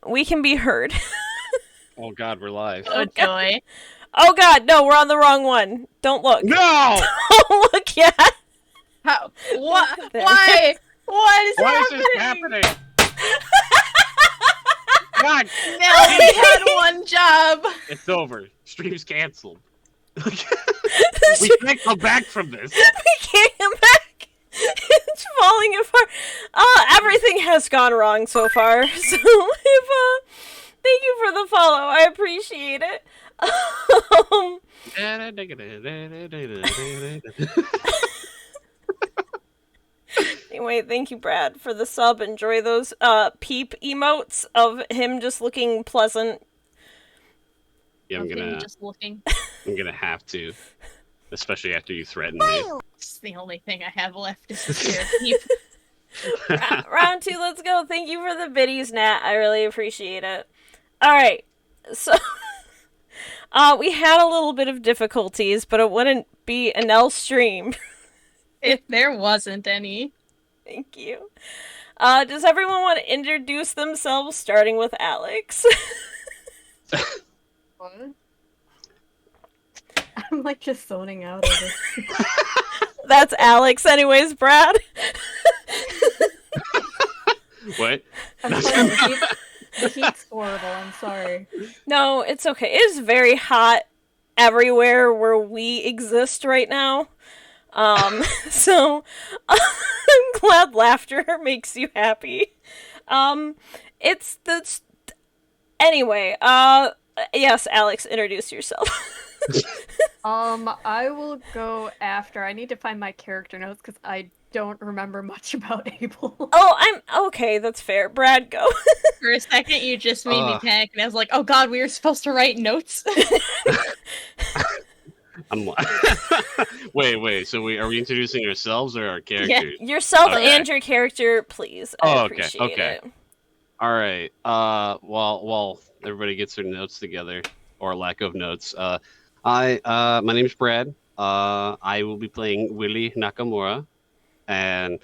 We can be heard. Oh god, we're live. Oh joy. Oh god, no, we're on the wrong one. Don't look. No! Don't look yet. How? What? There. Why? What is Why is happening? this happening? God, Now we had one job. it's over. Stream's canceled. We can't come back from this. We can't come back. It's falling apart. Everything has gone wrong so far. So thank you for the follow. I appreciate it. Anyway, thank you, Brad, for the sub. Enjoy those peep emotes of him just looking pleasant. Yeah, Just looking. I'm gonna have to, especially after you threaten me. It's the only thing I have left is to stare at peep. Round 2, let's go. Thank you for the biddies, Nat. I really appreciate it. Alright, so we had a little bit of difficulties, but it wouldn't be an L stream. If there wasn't any. Thank you. Does everyone want to introduce themselves, starting with Alex? What? I'm like just zoning out of it. That's Alex anyways, Brad. What? I'm sorry, the heat's horrible, I'm sorry. No, it's okay. It is very hot everywhere where we exist right now. So I'm glad laughter makes you happy. It's the anyway. Yes, Alex, introduce yourself. I will go after. I need to find my character notes because I don't remember much about Abel. Oh, I'm okay. That's fair. Brad, go. For a second, you just made me panic, and I was like, "Oh God, we were supposed to write notes." Wait. So are we introducing ourselves or our characters? Yourself Okay. and your character, please. I appreciate it. All right. While everybody gets their notes together, or lack of notes. My name's Brad. I will be playing Willie Nakamura, and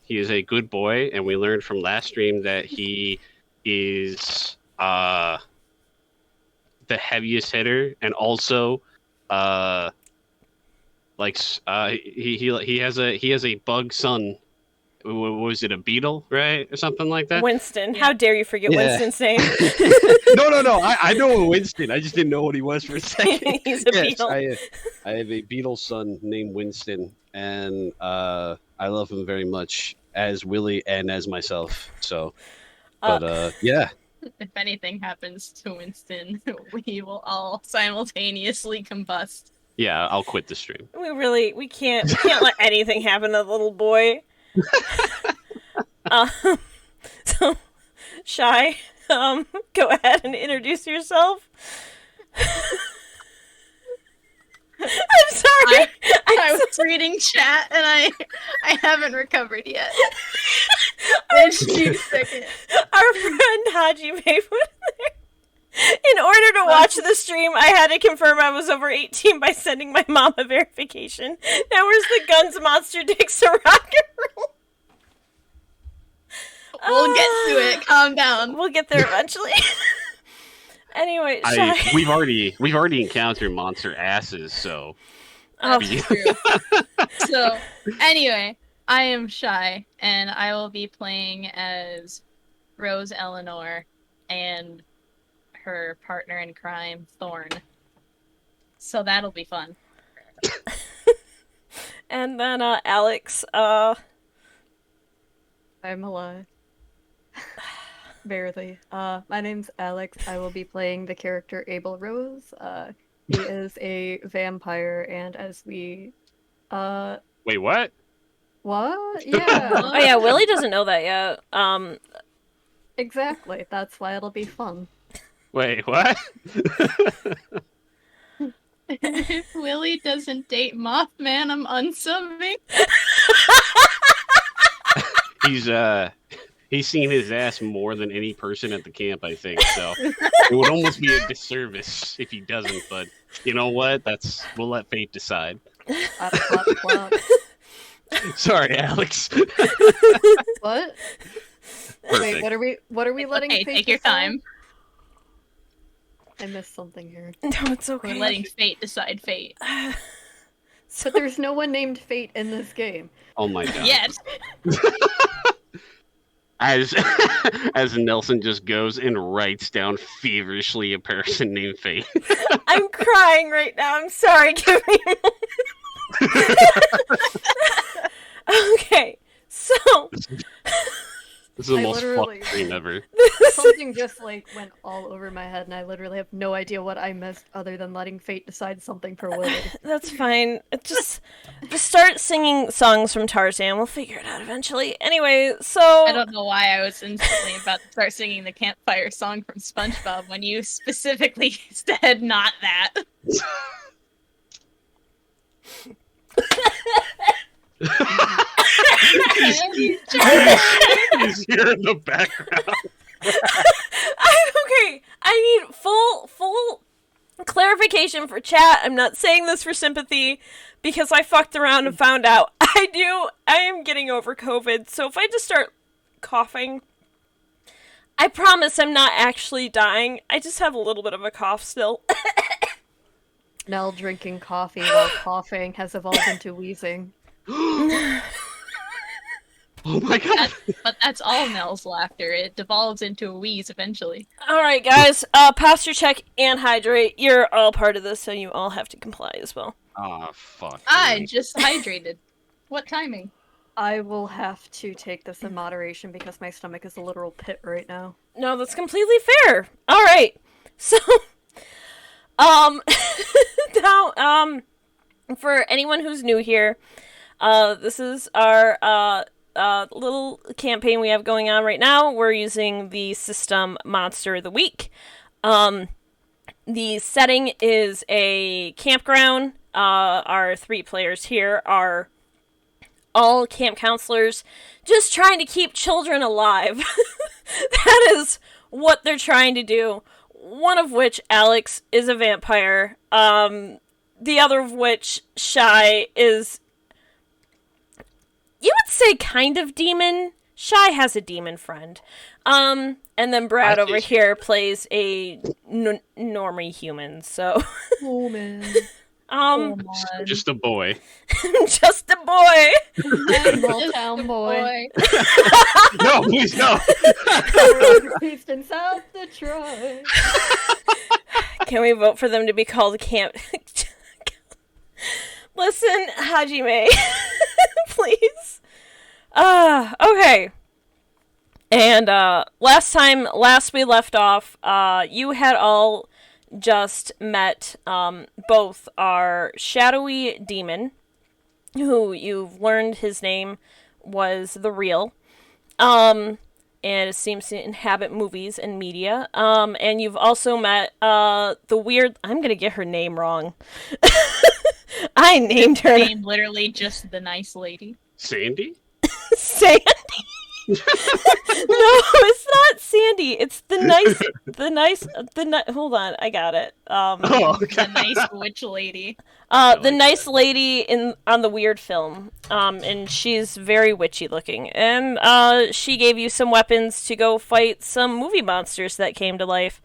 he is a good boy. And we learned from last stream that he is the heaviest hitter, and also he has a bug son. What was it, a beetle, right, or something like that? Winston. How dare you forget Winston's name? No. I know Winston. I just didn't know what he was for a second. He's a beetle. I have a beetle son named Winston, and I love him very much as Willie and as myself. So, yeah. If anything happens to Winston, we will all simultaneously combust. Yeah, I'll quit the stream. We can't let anything happen to the little boy. So, Shy, go ahead and introduce yourself. I'm sorry. I was reading chat and I haven't recovered yet. Second. Our friend Haji May put there. In order to watch the stream, I had to confirm I was over 18 by sending my mom a verification. Now where's the Guns Monster Dicks a rock and roll? We'll get to it. Calm down. We'll get there eventually. Anyway, we've already encountered monster asses, so. That's true. So, anyway, I am Shy, and I will be playing as Rose Eleanor and her partner in crime, Thorn. So that'll be fun. And then Alex, I'm alive. Barely. My name's Alex. I will be playing the character Abel Rose. He is a vampire, and as we Wait, what? What? Yeah. oh yeah, Willie doesn't know that yet. Exactly. That's why it'll be fun. Wait, what? If Willie doesn't date Mothman, I'm unsubbing. He's seen his ass more than any person at the camp, I think. So it would almost be a disservice if he doesn't. But you know what? We'll let fate decide. Clap, clap, clap. Sorry, Alex. What? Wait, what are we letting Okay, fate take your decide? time. I missed something here. No, it's okay. We're letting fate decide fate. So, But there's no one named Fate in this game. Oh my god. Yet. As as Nelson just goes and writes down feverishly a person named Faye. I'm crying right now. I'm sorry. Give me a moment. Okay, so This is the I most literally- fucked dream ever. Something just like went all over my head, and I literally have no idea what I missed other than letting fate decide something for Willie. that's fine. Just start singing songs from Tarzan. We'll figure it out eventually. Anyway, so I don't know why I was instantly about to start singing the campfire song from SpongeBob when you specifically said not that. He's here in the background. okay. I need full clarification for chat. I'm not saying this for sympathy because I fucked around and found out I am getting over COVID. So if I just start coughing, I promise I'm not actually dying. I just have a little bit of a cough still. Nell drinking coffee while coughing has evolved into wheezing. Oh my god. But that's all Nell's laughter. It devolves into a wheeze eventually. All right, guys. Posture check and hydrate. You're all part of this, so you all have to comply as well. Oh fuck. I man. just hydrated. What timing? I will have to take this in moderation because my stomach is a literal pit right now. No, that's completely fair. All right. So, now, for anyone who's new here, this is our little campaign we have going on right now. We're using the system Monster of the Week. The setting is a campground. Our 3 players here are all camp counselors, just trying to keep children alive. That is what they're trying to do. One of which, Alex, is a vampire. The other of which, Shy, is, you would say, kind of demon. Shy has a demon friend. And then Brad over here plays a normie human, so... Oh man. Oh, Just a boy. Just a boy! Small town boy. No, please no. East and South Detroit. Can we vote for them to be called camp? Listen, Hajime, please. Okay. And last we left off, you had all just met both our shadowy demon, who you've learned his name was the Real, and it seems to inhabit movies and media. And you've also met the weird. I'm gonna get her name wrong. I named her Name literally just the nice lady. Sandy? Sandy. No, it's not Sandy. It's the nice. Hold on, I got it. Oh, okay. The nice witch lady. The nice lady on the weird film. And she's very witchy looking. And she gave you some weapons to go fight some movie monsters that came to life.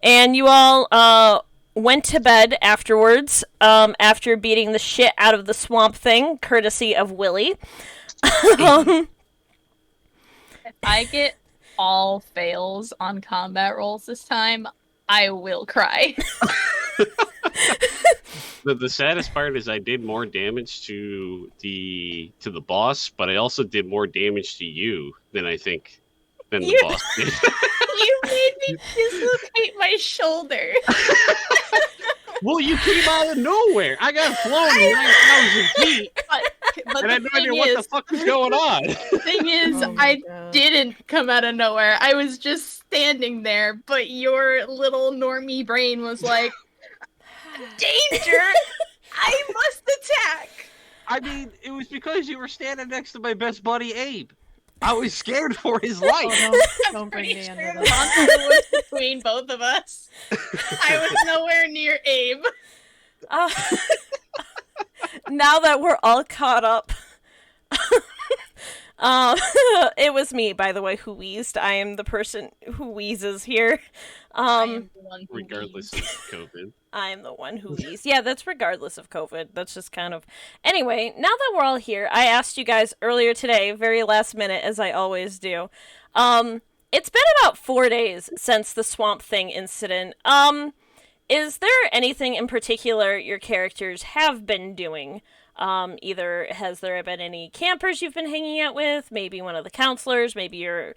And you all went to bed afterwards. After beating the shit out of the swamp thing, courtesy of Willie. If I get all fails on combat rolls this time, I will cry. The saddest part is I did more damage to the boss, but I also did more damage to you than the boss did. You made me dislocate my shoulder. Well, you came out of nowhere. I got flown 9,000 feet, But and I had the no idea thing what the is, fuck was going on. the thing is, Oh my I God. didn't come out of nowhere. I was just standing there, but your little normie brain was like, danger! I must attack! I mean, it was because you were standing next to my best buddy Abe. I was scared for his life. Oh, don't bring Pretty me sure into the this. monster was between both of us. I was nowhere near Abe. Now that we're all caught up, It was me, by the way, who wheezed. I am the person who wheezes here. I am the one who Regardless leaves. of COVID. I'm the one who wheezed. Yeah, that's regardless of COVID. That's just kind of. Anyway, now that we're all here, I asked you guys earlier today, very last minute, as I always do. It's been about 4 days since the Swamp Thing incident. Is there anything in particular your characters have been doing? Either has there been any campers you've been hanging out with, maybe one of the counselors, maybe you're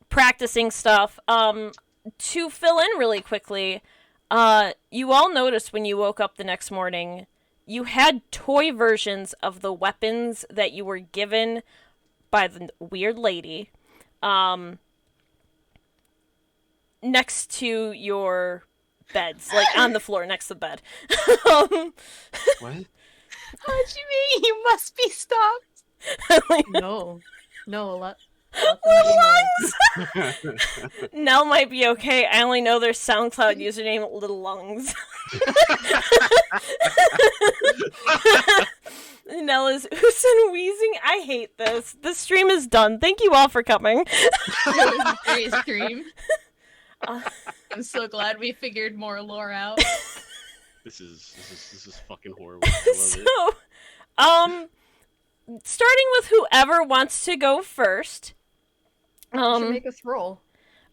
practicing stuff. To fill in really quickly, you all noticed when you woke up the next morning, you had toy versions of the weapons that you were given by the weird lady, next to your beds, like on the floor next to the bed. What? What do you mean? You must be stopped. No. No, let Little Lungs! Nell might be okay. I only know their SoundCloud username, Little Lungs. Nell is Usan wheezing. I hate this. This stream is done. Thank you all for coming. It was a great stream. I'm so glad we figured more lore out. This is fucking horrible. I love it. So, starting with whoever wants to go first. you should make us roll.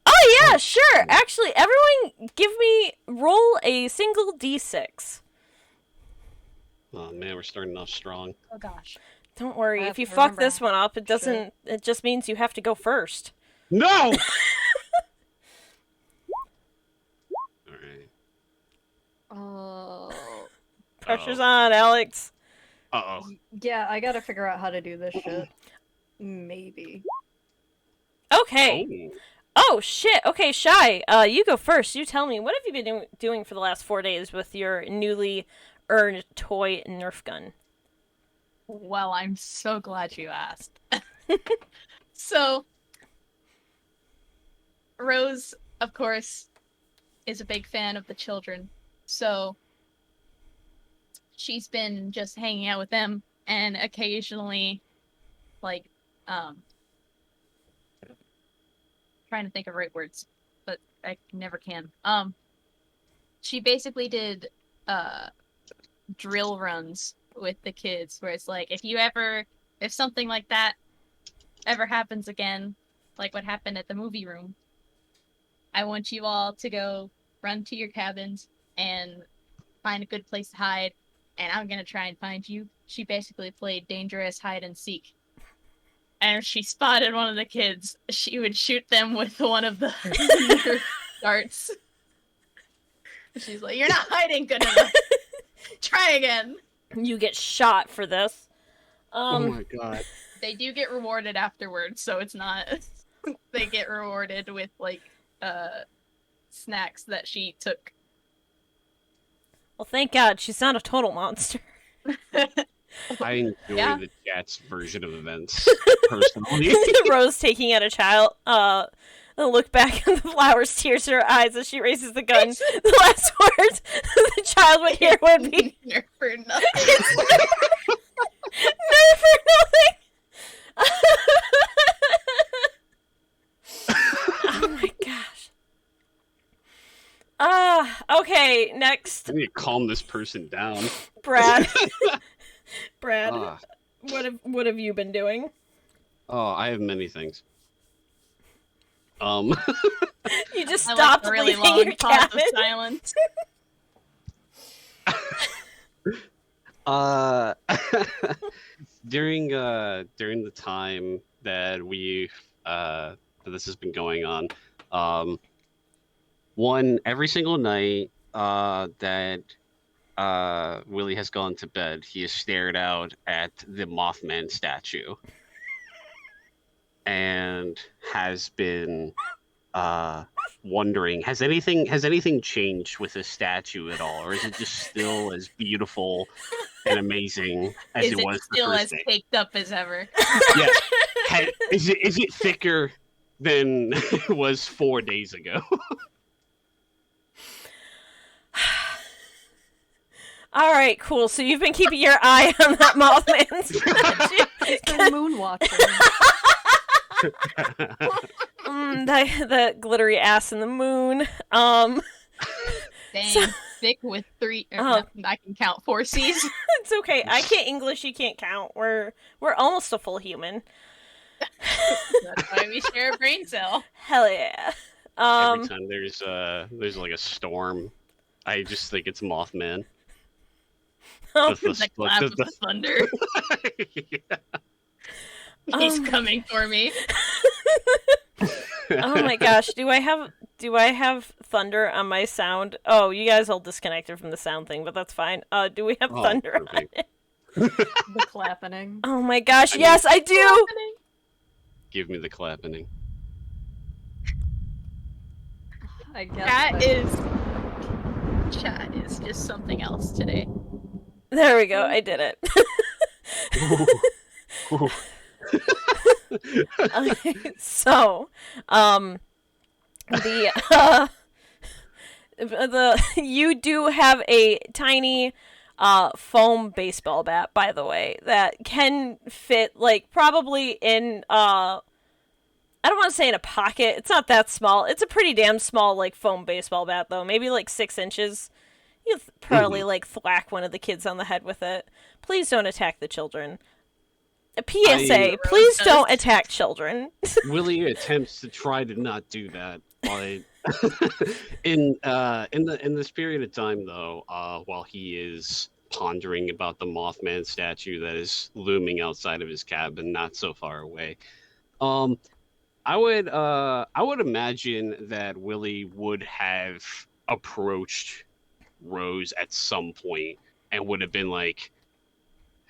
Oh yeah, sure. Actually, everyone, roll a single d6. Oh man, we're starting off strong. Oh gosh. Don't worry. I If have you to fuck remember this one up, it shit. doesn't. It just means you have to go first. No! Alright. Oh. Pressure's on, Alex. Uh-oh. Yeah, I gotta figure out how to do this shit. Maybe. Okay. Oh shit. Okay, Shy. You go first. You tell me, what have you been doing for the last 4 days with your newly earned toy Nerf gun? Well, I'm so glad you asked. So, Rose, of course, is a big fan of the children. So, she's been just hanging out with them and occasionally, like, trying to think of right words, but I never can. She basically did, drill runs with the kids where it's like, if something like that ever happens again, like what happened at the movie room, I want you all to go run to your cabins and find a good place to hide, and I'm gonna try and find you. She basically played dangerous hide and seek. And if she spotted one of the kids, she would shoot them with one of the darts. She's like, "You're not hiding good enough. Try again." You get shot for this. Oh my god. They do get rewarded afterwards, so it's not. They get rewarded with like snacks that she took. Well, thank God she's not a total monster. I enjoy Yeah. the chat's version of events, personally. Rose taking out a child. And look back at the flowers, tears in her eyes as she raises the gun. The last words the child would hear would be Nerf for nothing. "Nerf for nothing." Oh my gosh. Okay, next, I need to calm this person down. Brad. Brad, Ah. what have you been doing? Oh, I have many things. You just I like stopped a really breathing in long your pause of cabin. silence. During the time that that this has been going on, every single night that Willie has gone to bed, he has stared out at the Mothman statue and has been wondering, has anything changed with this statue at all, or is it just still as beautiful and amazing as Is it it was the still first as day? caked up as ever? Yeah. Is it thicker than it was 4 days ago? All right, cool. So you've been keeping your eye on that Mothman statue. He's been moonwalking. The glittery ass in the moon. Dang, thick with three. No, I can count 4 C's. It's okay. I can't English. You can't count. We're almost a full human. That's why we share a brain cell. Hell yeah. Every time there's like a storm, I just think it's Mothman. The clap of the thunder. Yeah. He's coming for me. Oh my gosh, do I have thunder on my sound? Oh, you guys all disconnected from the sound thing, but that's fine. Do we have thunder perfect. on it? The clapping. Oh my gosh, yes, I do. Give me the clapping. I guess Chat is just something else today. There we go. I did it. Okay, so, you do have a tiny foam baseball bat, by the way, that can fit like probably in I don't want to say in a pocket. It's not that small. It's a pretty damn small like foam baseball bat though, maybe like 6 inches. You probably like thwack one of the kids on the head with it. Please don't attack the children. A PSA, please don't attack children. Willie attempts to try to not do that. But in this period of time, though, while he is pondering about the Mothman statue that is looming outside of his cabin, not so far away, I would imagine that Willie would have approached Rose at some point and would have been like,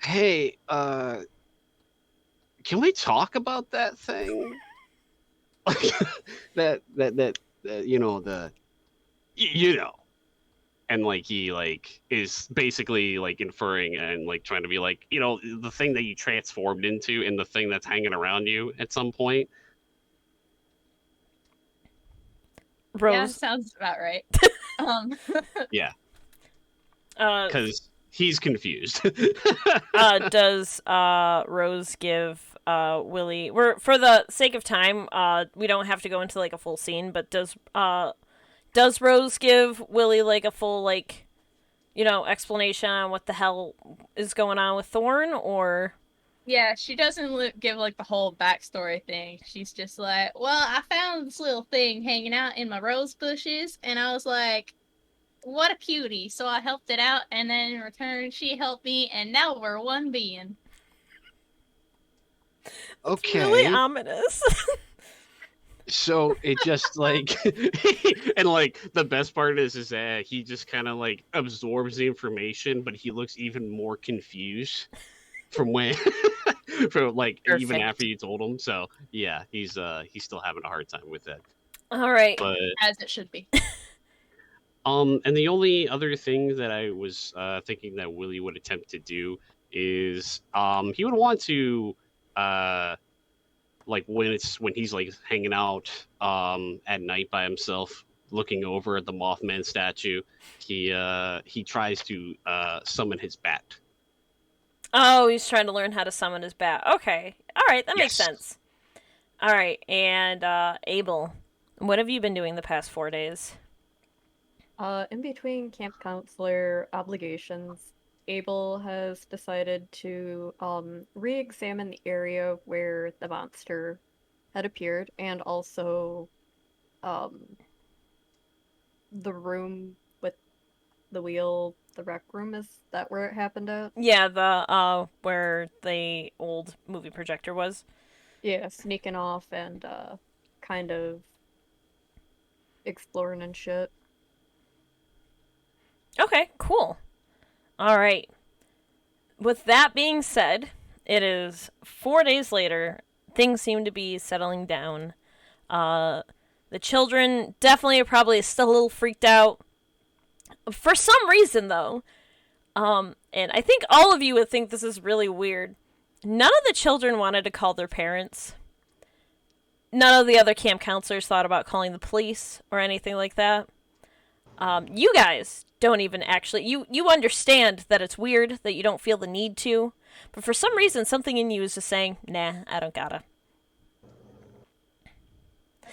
"Hey, can we talk about that thing? that and like he like is basically like inferring and like trying to be like, the thing that you transformed into and the thing that's hanging around you at some point." Rose. Yeah, sounds about right. Yeah. Because he's confused. Does Rose give Willie? For the sake of time, we don't have to go into like a full scene. But does Rose give Willie like a full like, explanation on what the hell is going on with Thorn, or? Yeah, she doesn't give like the whole backstory thing. She's just like, well, I found this little thing hanging out in my rose bushes, and I was like, what a cutie. So I helped it out, and then in return, she helped me, and now we're one being. Okay. It's really ominous. So it just like, and like the best part is that he just kind of like absorbs the information, but he looks even more confused from when, from like even after you told him. So yeah, he's still having a hard time with that. All right, but as it should be. And the only other thing that I was thinking that Willie would attempt to do is he would want to like when he's like hanging out at night by himself looking over at the Mothman statue, he tries to summon his bat. Oh, he's trying to learn how to summon his bat. Okay. All right, that makes sense. All right, and Abel, what have you been doing the past 4 days? In between camp counselor obligations, Abel has decided to re-examine the area where the monster had appeared, and also the room with the wheel, the rec room. Is that where it happened at? Yeah, the where the old movie projector was. Yeah, sneaking off and kind of exploring and shit. Okay, cool. All right. With that being said, it is 4 days later. Things seem to be settling down. The children definitely are probably still a little freaked out. For some reason, though, and I think all of you would think this is really weird, none of the children wanted to call their parents. None of the other camp counselors thought about calling the police or anything like that. You guys don't even actually you understand that it's weird that you don't feel the need to, but for some reason something in you is just saying, "Nah, I don't gotta."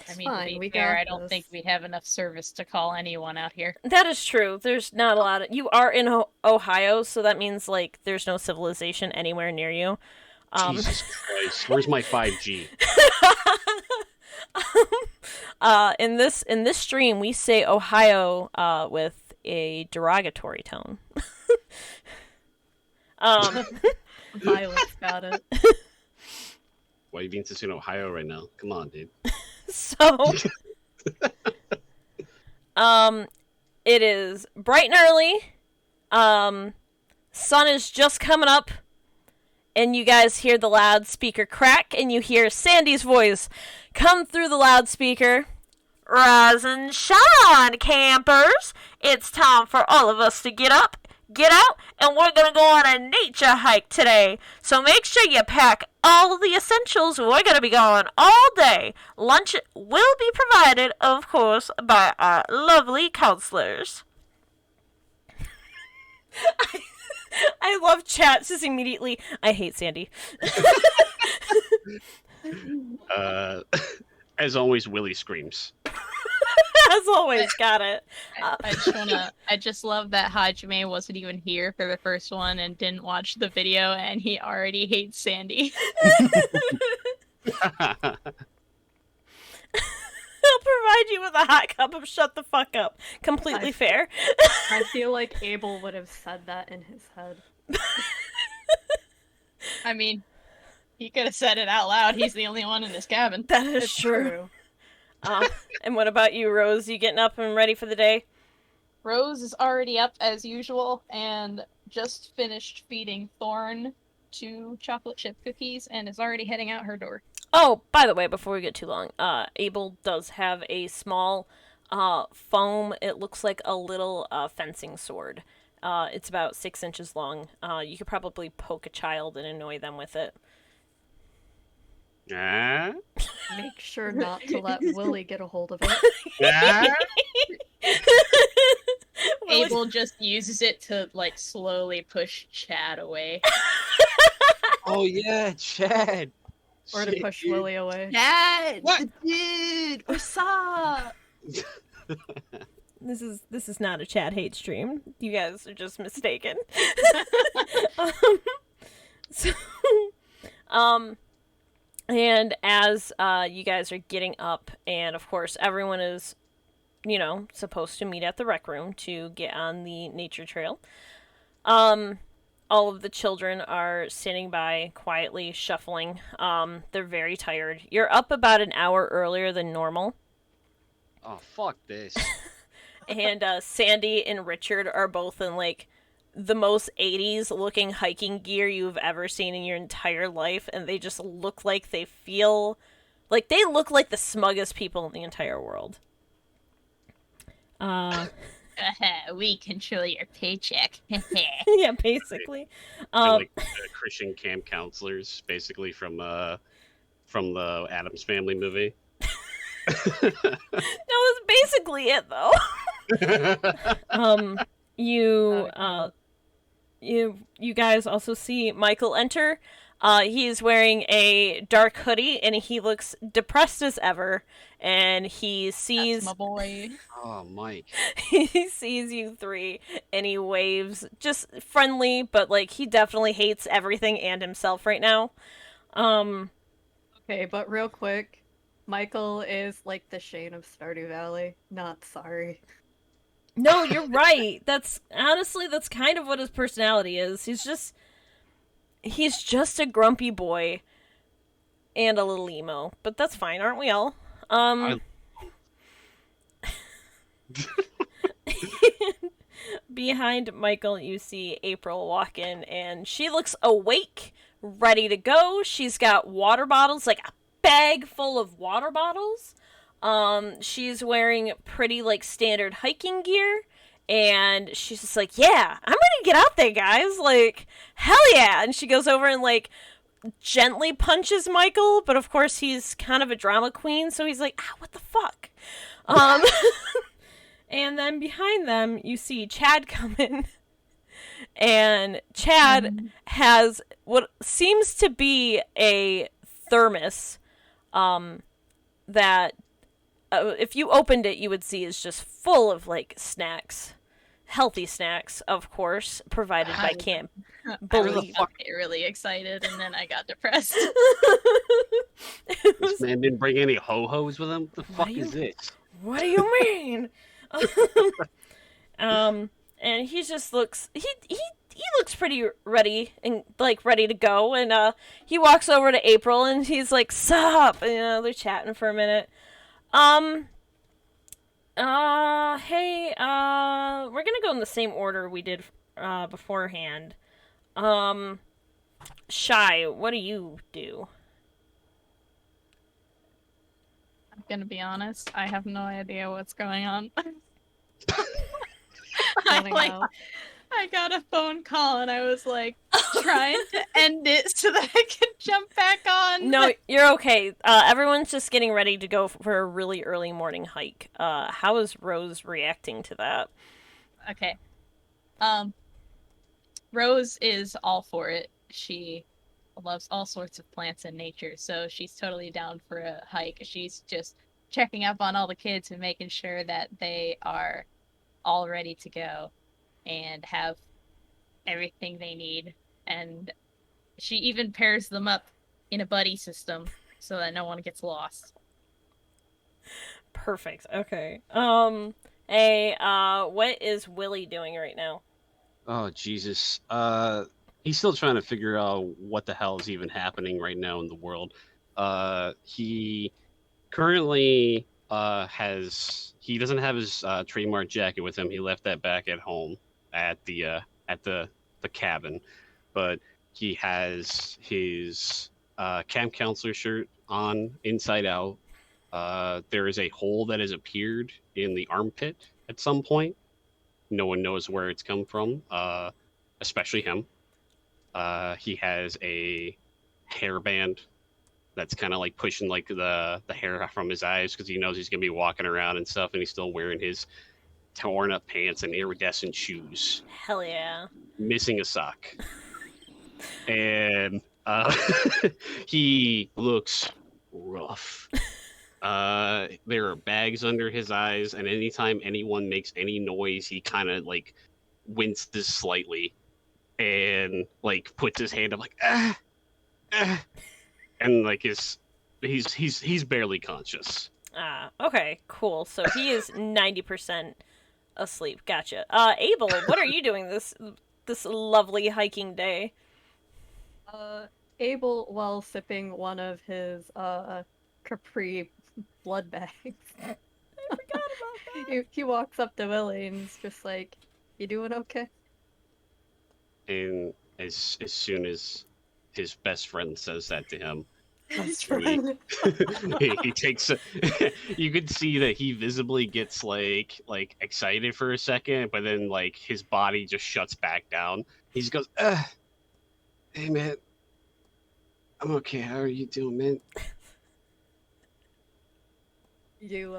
I mean, to Fine, be we fair, got I don't think this. we have enough service to call anyone out here. That is true. There's not a lot of you are in Ohio, so that means like there's no civilization anywhere near you. Jesus Christ, where's my 5G? In this stream we say Ohio with a derogatory tone. um Violet's got it. Why are you being such in Ohio right now? Come on, dude. so it is bright and early. Sun is just coming up, and you guys hear the loudspeaker crack, and you hear Sandy's voice come through the loudspeaker. Rise and shine, campers! It's time for all of us to get up, get out, and we're gonna go on a nature hike today. So make sure you pack all the essentials. We're gonna be going all day. Lunch will be provided, of course, by our lovely counselors. I love chat just immediately. I hate Sandy. As always, Willie screams. As always, got it. I just love that Hajime wasn't even here for the first one and didn't watch the video, and he already hates Sandy. He'll provide you with a hot cup of shut the fuck up. Completely fair. I feel like Abel would have said that in his head. I mean, he could have said it out loud. He's the only one in this cabin. That is It's true. And what about you, Rose? You getting up and ready for the day? Rose is already up as usual and just finished feeding Thorn 2 chocolate chip cookies and is already heading out her door. Oh, by the way, before we get too long, Abel does have a small foam. It looks like a little fencing sword. It's about 6 inches long. You could probably poke a child and annoy them with it. Ah? Make sure not to let Willie get a hold of it. Ah? Abel just uses it to, like, slowly push Chad away. Oh yeah, Chad. Or to Shit, push dude. Willie away. Chad! What? Dude! What's up? This is not a Chad hate stream. You guys are just mistaken. So, and as you guys are getting up, and of course everyone is, supposed to meet at the rec room to get on the nature trail. All of the children are standing by, quietly shuffling. They're very tired. You're up about an hour earlier than normal. Oh fuck this. And Sandy and Richard are both in like the most 80s looking hiking gear you've ever seen in your entire life, and they just look like they feel like they look like the smuggest people in the entire world. We control your paycheck. Yeah, basically. They're like Christian camp counselors, basically from the Addams Family movie. No, that's basically it though. You guys also see Michael enter. He is wearing a dark hoodie and he looks depressed as ever. And he sees That's my boy. Oh, Mike. he sees you three and he waves, just friendly, but like he definitely hates everything and himself right now. Okay, but real quick, Michael is like the Shane of Stardew Valley. Not sorry. No, you're right. That's kind of what his personality is. He's just a grumpy boy and a little emo, but that's fine, aren't we all? Behind Michael, you see April walk in, and she looks awake, ready to go. She's got water bottles, like a bag full of water bottles. She's wearing pretty, like, standard hiking gear, and she's just like, yeah, I'm ready to get out there, guys. Like, hell yeah. And she goes over and, like, gently punches Michael, but of course he's kind of a drama queen, so he's like, what the fuck? And then behind them, you see Chad come in. And Chad has what seems to be a thermos that if you opened it, you would see is just full of like snacks. Healthy snacks, of course, provided by Camp I Boo-Lieve. got really excited, and then I got depressed. This man didn't bring any ho-hos with him? What the fuck is this? What do you mean? And he just looks he looks pretty ready and like ready to go, and he walks over to April and he's like, "Sup?" And they're chatting for a minute. Hey, we're gonna go in the same order we did beforehand. Shy, what do you do? I'm gonna be honest, I have no idea what's going on. Zoning out. I got a phone call and I was like trying to end it so that I could jump back on. No, you're okay. Everyone's just getting ready to go for a really early morning hike. How is Rose reacting to that? Okay. Rose is all for it. She loves all sorts of plants and nature, so she's totally down for a hike. She's just checking up on all the kids and making sure that they are all ready to go and have everything they need. And she even pairs them up in a buddy system so that no one gets lost. Perfect. Okay. What is Willie doing right now? Oh, Jesus. He's still trying to figure out what the hell is even happening right now in the world. He currently he doesn't have his trademark jacket with him. He left that back at home at the cabin, but he has his camp counselor shirt on inside out. There is a hole that has appeared in the armpit at some point. No one knows where it's come from, especially him. He has a hairband that's kind of like pushing like the hair from his eyes because he knows he's gonna be walking around and stuff, and he's still wearing his torn up pants and iridescent shoes, Hell yeah. missing a sock, and he looks rough. There are bags under his eyes, and anytime anyone makes any noise, he kind of like winces slightly and like puts his hand up like and like he's barely conscious. Okay, cool. So he is 90% asleep. Gotcha. Abel, what are you doing this lovely hiking day? Abel, while sipping one of his Capri blood bags, I forgot about that. he walks up to Willie and is just like, "You doing okay?" And as soon as his best friend says that to him, Best friend. he takes you could see that he visibly gets like excited for a second, but then like his body just shuts back down. He just goes, "Hey man, I'm okay. How are you doing, man?" You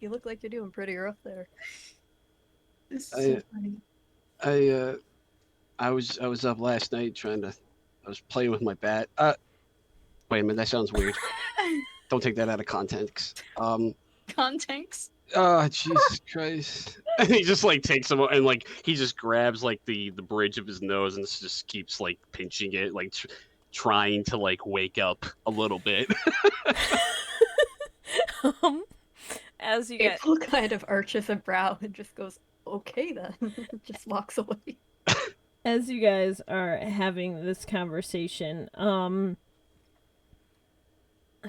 look like you're doing pretty rough there. This is so funny. I was up last night I was playing with my bat. Wait a minute, that sounds weird. Don't take that out of context. Context. Oh, Jesus Christ. And he just like takes him and like he just grabs like the bridge of his nose and just keeps like pinching it, like trying to like wake up a little bit. As you get April kind of arches a brow and just goes, "Okay then," just walks away. as you guys are having this conversation,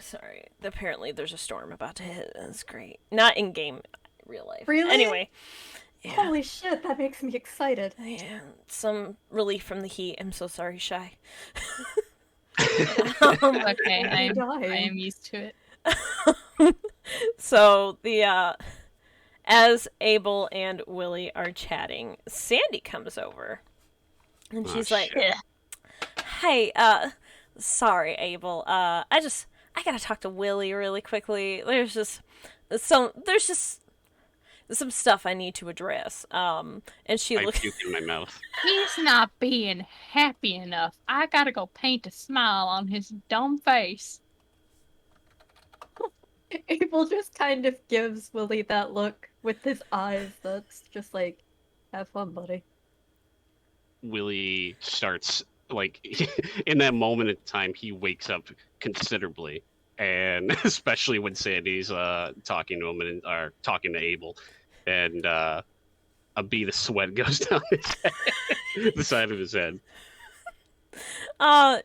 sorry, apparently there's a storm about to hit. That's great. Not in game, real life. Really? Anyway. Yeah. Holy shit, that makes me excited. Yeah, some relief from the heat. I'm so sorry, Shy. Okay, I dying. am used to it. So as Abel and Willie are chatting, Sandy comes over. And she's like, shit. "Hey, sorry, Abel. I gotta talk to Willie really quickly. There's just some stuff I need to address. And she I looks. puke in my mouth. He's not being happy enough. I gotta go paint a smile on his dumb face. Abel just kind of gives Willie that look with his eyes that's just like, have fun, buddy. Willie starts like in that moment in time he wakes up considerably, and especially when Sandy's talking to him and are talking to Abel, and a bead of sweat goes down his head, the side of his head. Uh,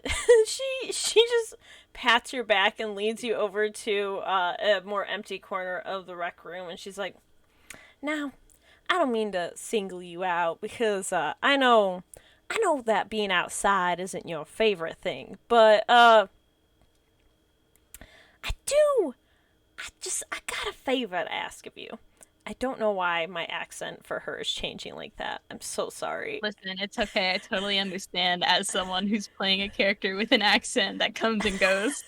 she just pats your back and leads you over to a more empty corner of the rec room, and she's like, "Now, I don't mean to single you out because I know that being outside isn't your favorite thing, but I got a favor to ask of you. I don't know why my accent for her is changing like that. I'm so sorry." Listen, it's okay. I totally understand as someone who's playing a character with an accent that comes and goes.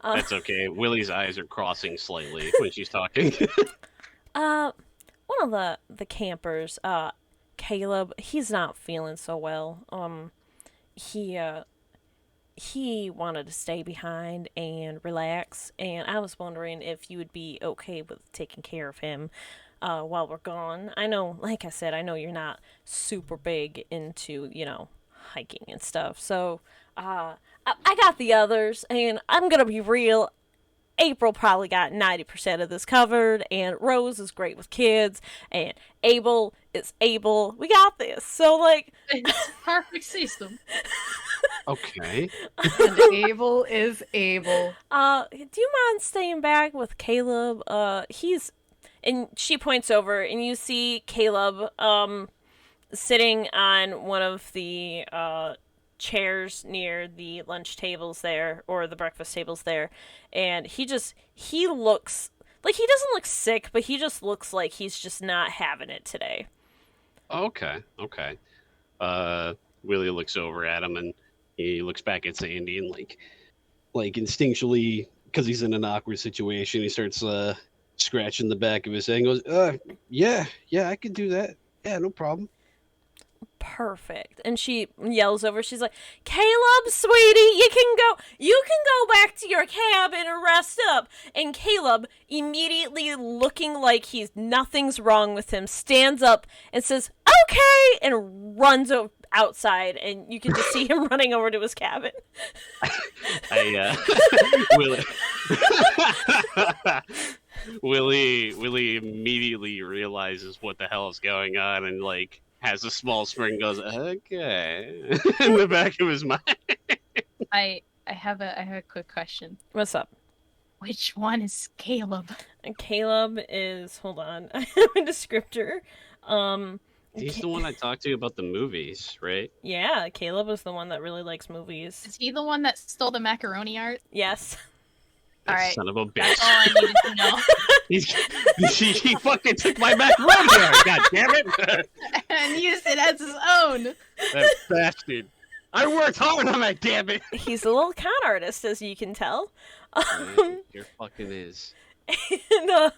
That's okay. Willie's eyes are crossing slightly when she's talking. One of the campers, Caleb, he's not feeling so well. He wanted to stay behind and relax, and I was wondering if you would be okay with taking care of him while we're gone. I know, like I said, I know you're not super big into, hiking and stuff. So, I got the others, and I'm gonna be real. April probably got 90% of this covered, and Rose is great with kids, and Abel is able. We got this. So, like, It's perfect system. Okay. And Abel is able. do you mind staying back with Caleb? And she points over, and you see Caleb, sitting on one of the, chairs near the lunch tables there, or the breakfast tables there, and he looks, like, he doesn't look sick, but he just looks like he's just not having it today. Okay. Willie looks over at him and he looks back at Sandy and like instinctually, because he's in an awkward situation, he starts scratching the back of his head and goes, yeah, I can do that. Yeah, no problem. Perfect. And she yells over, she's like, "Caleb, sweetie, you can go back to your cabin and rest up." And Caleb, immediately looking like nothing's wrong with him, stands up and says, "Okay," and runs outside, and you can just see him running over to his cabin. Willie immediately realizes what the hell is going on and has a small spring and goes, "Okay," in the back of his mind. I have a quick question. What's up? Which one is Caleb? And Caleb is, hold on, I have a descriptor. He's the one I talked to about the movies, right? Yeah, Caleb is the one that really likes movies. Is he the one that stole the macaroni art? Yes. All right. Son of a That's bitch. all I needed to know. He fucking took my macaroni jar. God damn it. And used it as his own. That bastard. I worked hard on that, damn it. He's a little con artist, as you can tell. Your fucking is. And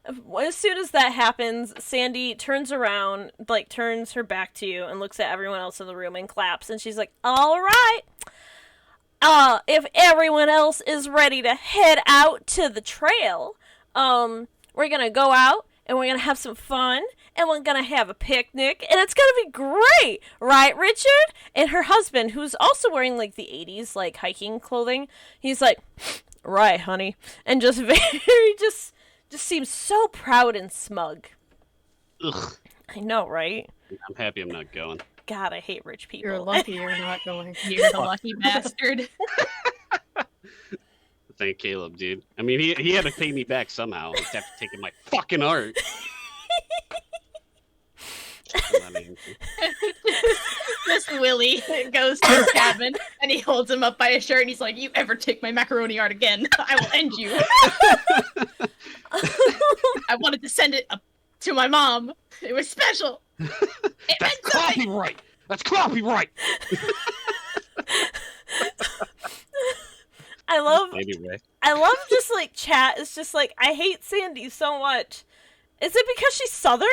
as soon as that happens, Sandy turns around, turns her back to you and looks at everyone else in the room and claps, and she's like, "All right. If everyone else is ready to head out to the trail, we're gonna go out and we're gonna have some fun and we're gonna have a picnic and it's gonna be great, right, Richard?" And her husband, who's also wearing the 80s hiking clothing, he's like, "Right, honey," and just just seems so proud and smug. Ugh. I know, right? I'm happy I'm not going. God, I hate rich people. You're lucky you're not going. You're the lucky bastard. Thank Caleb, dude. I mean, he had to pay me back somehow. He's after taking my fucking art. This Willie goes to his cabin and he holds him up by his shirt and he's like, "You ever take my macaroni art again, I will end you." I wanted to send it up to my mom. It was special. That's copyright. That's copyright. I love Anyway. I love just like chat is just like, I hate Sandy so much. Is it because she's Southern?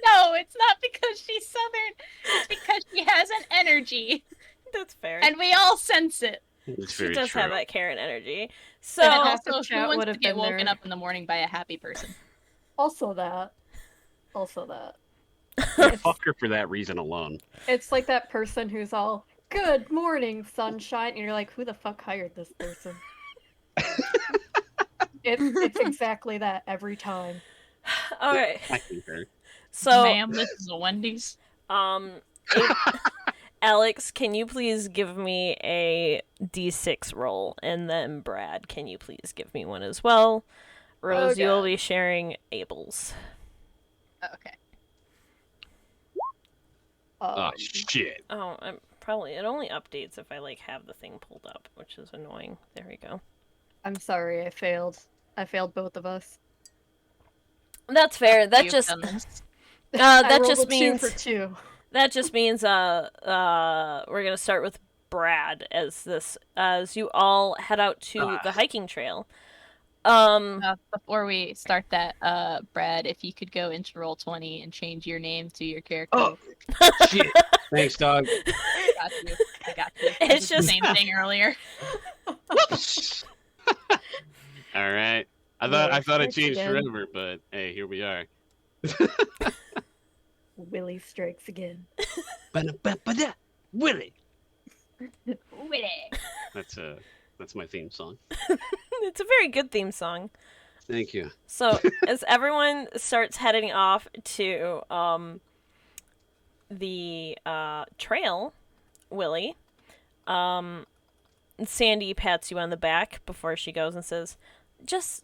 No, it's not because she's Southern. It's because she has an energy, That's fair. and we all sense it. It's She very does true. have that Karen energy. And So half also, of who chat wants would to have get been woken there. up in the morning by a happy person? Also that. Also that. Yeah, fuck her for that reason alone. It's like that person who's all, "Good morning, sunshine," and you're like, "Who the fuck hired this person?" It's exactly that every time. okay. I concur. So Ma'am, this is a Wendy's. um Alex, can you please give me a D6 roll? And then Brad, can you please give me one as well? Rose, Okay. you'll be sharing Abel's. Okay. Oh shit. Oh, I'm probably it only updates if I like have the thing pulled up, which is annoying. There we go. I'm sorry, I failed. I failed both of us. That's fair. That You've just done this. I that rolled just a 2 means for 2. that just means we're gonna start with Brad as you all head out to the hiking trail. Before we start that, Brad, if you could go into Roll20 and change your name to your character. Oh shit. Thanks, dog. I got you. I got you. I It's did just- the same thing earlier. Whoops. All right. I thought it Strikes changed again. forever, but hey, here we are. Willie strikes again. Ba-da-ba-ba-da. Willie. Witty. That's my theme song. It's a very good theme song. Thank you. So as everyone starts heading off to the trail, Willie, Sandy pats you on the back before she goes and says, just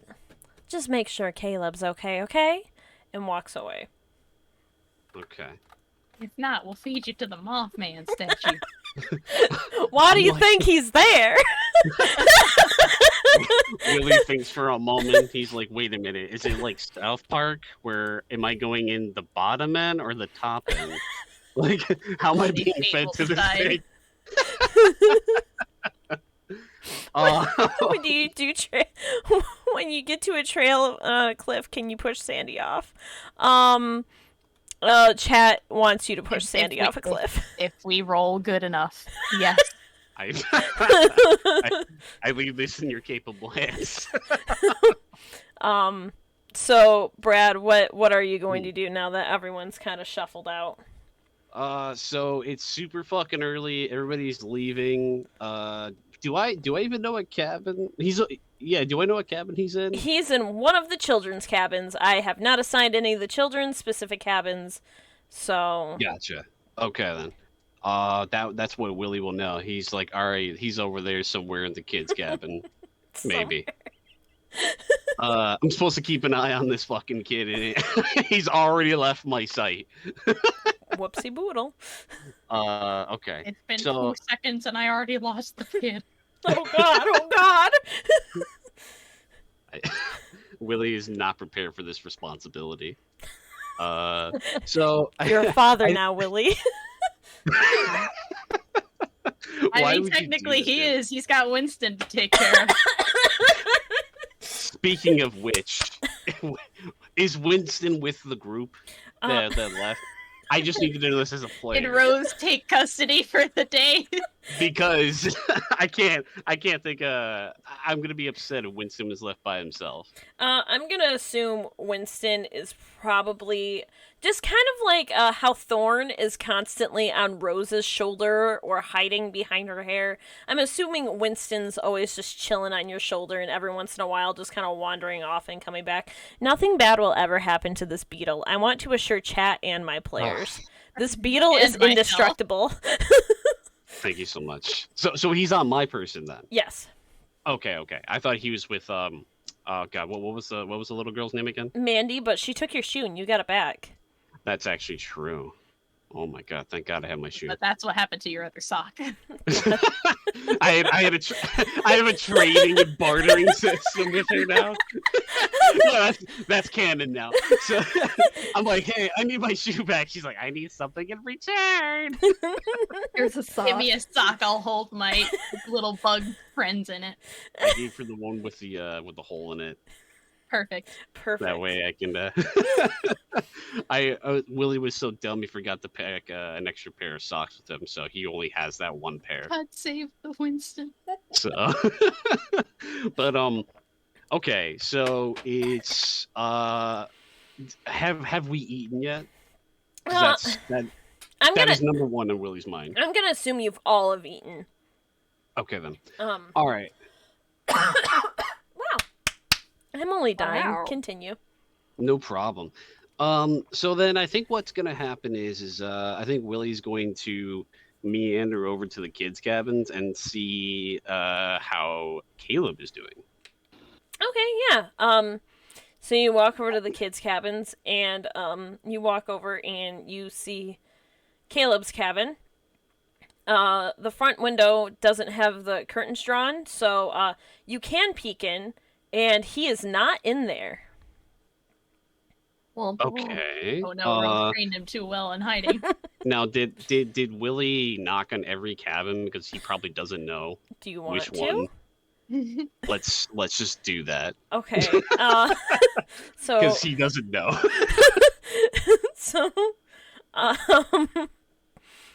make sure Caleb's okay? And walks away. Okay. If not, we'll feed you to the Mothman statue. Why do you think he's there? Willie thinks for a moment. He's like, wait a minute. Is it like South Park? Where am I going in the bottom end or the top end? Like, how am I Only being fate fed will to this decide. thing? When you do when you get to a trail cliff, can you push Sandy off? Chat wants you to push If Sandy we- off a cliff. If we roll good enough. Yes. I leave this in your capable hands. So Brad, what are you going to do now that everyone's kind of shuffled out? So it's super fucking early. Everybody's leaving. Do I even know what cabin he's? Yeah, do I know what cabin he's in? He's in one of the children's cabins. I have not assigned any of the children's specific cabins, so Gotcha. Okay then. That's what Willie will know. He's like, all right, he's over there somewhere in the kids' cabin, maybe. I'm supposed to keep an eye on this fucking kid, and he's already left my sight. Whoopsie boodle. Okay. It's been So- 2 seconds and I already lost the kid. Oh god! Oh god! Willie is not prepared for this responsibility. So You're a father I- now, Willie. I Why mean, would you do technically this, he man? is. He's got Winston to take care of. Speaking of which, is Winston with the group that left? I just need to know this as a Did player Rose take custody for the day? because I can't think. I'm gonna be upset if Winston was left by himself. I'm gonna assume Winston is probably just kind of like how Thorn is constantly on Rose's shoulder or hiding behind her hair. I'm assuming Winston's always just chilling on your shoulder and every once in a while just kind of wandering off and coming back. Nothing bad will ever happen to this beetle. I want to assure chat and my players. This beetle And is myself. indestructible. Thank you so much. So he's on my person then. Yes. Okay. I thought he was with Oh God, what was the little girl's name again? Mandy, but she took your shoe and you got it back. That's actually true. Oh my god! Thank God I have my shoe. But that's what happened to your other sock. I have a trading and bartering system with her now. Yeah, that's canon now. So I'm like, hey, I need my shoe back. She's like, I need something in return. Here's a sock. Give me a sock. I'll hold my little bug friends in it. I gave her the one with the hole in it. Perfect. Perfect. That way I can. Willie was so dumb he forgot to pack an extra pair of socks with him, so he only has that one pair. God save the Winston. So, but okay, so it's have we eaten yet? 'Cause that is number one in Willie's mind. I'm gonna assume you've all have eaten. Okay then. All right. Wow. I'm only dying. Wow. Continue. No problem. So then I think what's gonna happen is I think Willie's going to meander over to the kids' cabins and see how Caleb is doing. Okay, yeah. So you walk over to the kids' cabins, and you walk over and you see Caleb's cabin. The front window doesn't have the curtains drawn, so you can peek in, and he is not in there. Well, Okay. Oh no, Rose trained him too well in hiding. Now, did Willie knock on every cabin because he probably doesn't know Do you want which to? one? Let's just do that Okay. So because he doesn't know. so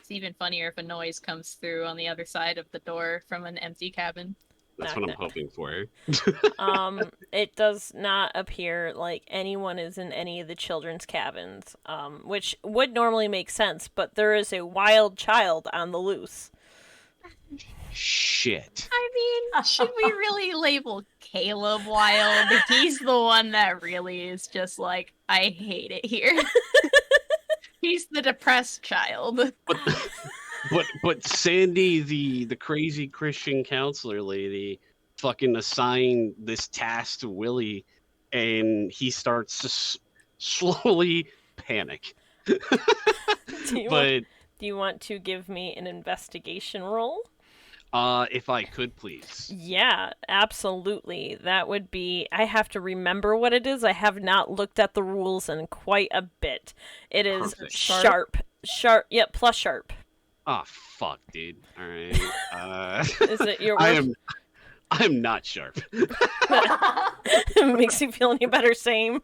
It's even funnier if a noise comes through on the other side of the door from an empty cabin. That's what I'm hoping for. it does not appear like anyone is in any of the children's cabins, which would normally make sense, but there is a wild child on the loose. Shit. I mean, should we really label Caleb wild? He's the one that really is just like, I hate it here. He's the depressed child. But Sandy, the crazy Christian counselor lady, fucking assigned this task to Willie, and he starts to slowly panic. Do you But want to give me an investigation roll? if I could, please. Yeah, absolutely. That would be. I have to remember what it is. I have not looked at the rules in quite a bit. It is Perfect. sharp. Sharp. Yep, plus sharp. Oh fuck, dude. All right. Is it your I worst? am not sharp. Makes you feel any better, same.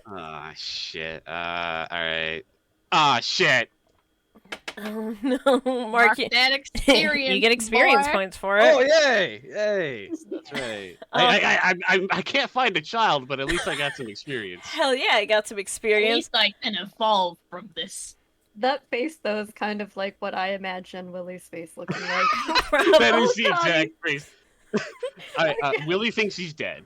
Ah shit. All right. Ah shit. Oh no, Mark, Mark that experience. you get experience boy. points for it. Oh yay! That's right. I can't find a child, but at least I got some experience. Hell yeah, I got some At experience. least I can evolve from this. that face, though, is kind of like what I imagine Willie's face looking like. That Oh, is the God. exact phrase. Willie thinks he's dead.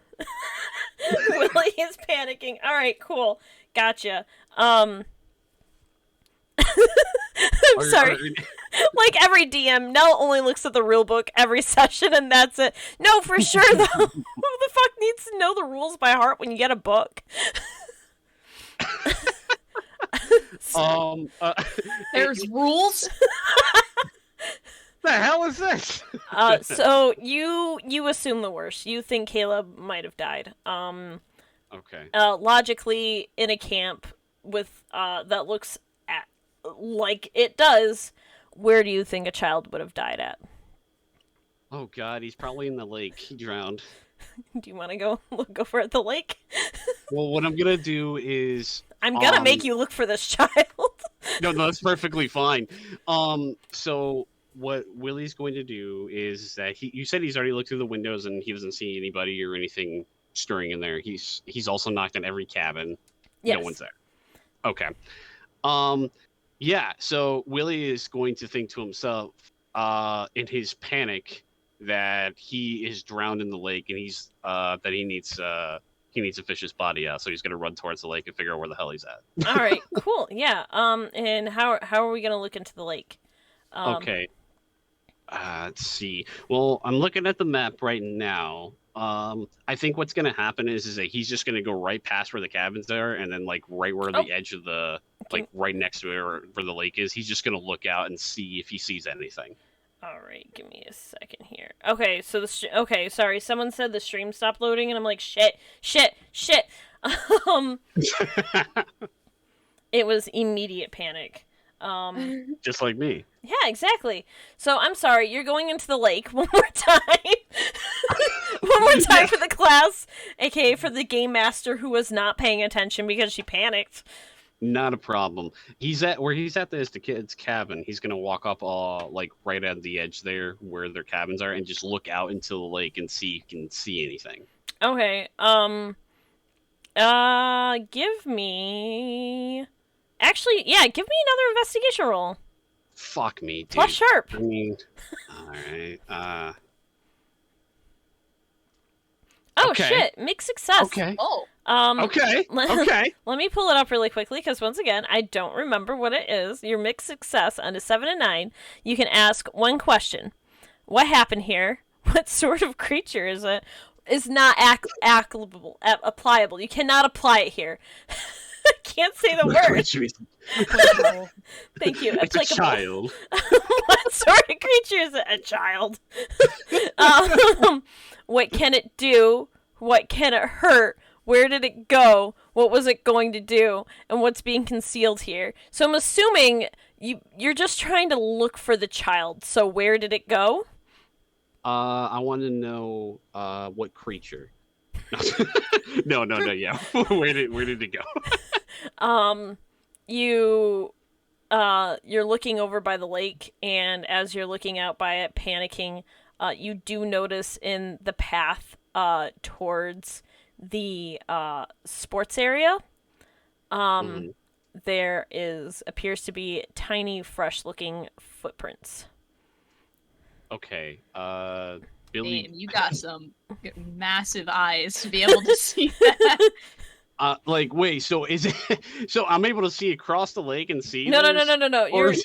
Willie is panicking. All right, cool, gotcha. I'm sorry. Like every DM, Nell only looks at the rule book every session, and that's it. No, for sure though. Who the fuck needs to know the rules by heart when you get a book? There's rules. The hell is this? So you assume the worst. You think Caleb might have died. Okay. Logically, in a camp with that looks like it does, where do you think a child would have died at? Oh god, he's probably in the lake. He drowned. Do you want to go look over at the lake? Well, what I'm gonna do is I'm gonna make you look for this child. no, that's perfectly fine. So what Willie's going to do is that you said he's already looked through the windows and he doesn't see anybody or anything stirring in there. He's also knocked on every cabin. Yes. No one's there. Okay. Yeah, so Willie is going to think to himself, in his panic, that he is drowned in the lake and he's that he needs to fish his body out. So he's gonna run towards the lake and figure out where the hell he's at. All right, cool. Yeah. And how are we gonna look into the lake? Okay. Let's see. Well, I'm looking at the map right now, I think what's gonna happen is that he's just gonna go right past where the cabins are, and then like right where the edge of the like right next to where the lake is, he's just gonna look out and see if he sees anything. All right, give me a second here. Okay, so okay, sorry. Someone said the stream stopped loading, and I'm like, shit, shit, shit. Um, it was immediate panic. Just like me. Yeah, exactly. So I'm sorry, you're going into the lake one more time. One more time for the class, aka for the game master who was not paying attention because she panicked. Not a problem. He's at where he's at is the kid's cabin. He's gonna walk up like right at the edge there where their cabins are and just look out into the lake and see if he can see anything. Okay, give me... Actually, yeah, give me another investigation roll. Fuck me, dude. Plus sharp. I mean, alright, Oh, okay. shit, mixed success. Okay. Oh. Okay. Okay. Let me pull it up really quickly, because once again, I don't remember what it is. Your mixed success on a 7 and 9, you can ask one question. What happened here? What sort of creature is it? Is not applicable. You cannot apply it here. I can't say the word. Thank you. It's a child. What sort of creature is it? A child. What can it do? What can it hurt? Where did it go? What was it going to do? And what's being concealed here? So I'm assuming you're just trying to look for the child. So where did it go? I want to know what creature. No, yeah. Where did it go? You're looking over by the lake, and as you're looking out by it, panicking, you do notice in the path towards the sports area, there appears to be tiny, fresh-looking footprints. Okay, Billy. Damn, you got some massive eyes to be able to see that. Like, wait, so is it? So I'm able to see across the lake and see? No. Or... You're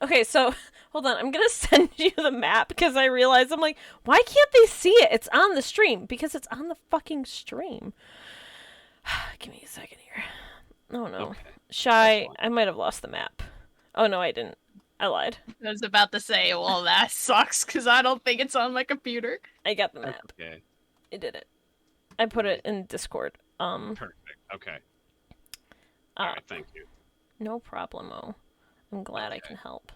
okay. So hold on, I'm gonna send you the map because I realize I'm like, why can't they see it? It's on the stream because it's on the fucking stream. Give me a second here. Oh no, Okay. Shy. I might have lost the map. Oh no, I didn't. I lied. I was about to say, well, that sucks because I don't think it's on my computer. I got the map. Okay. I did it. I put it in Discord. Perfect. Okay. All right. Thank you. No problemo. I'm glad I can help.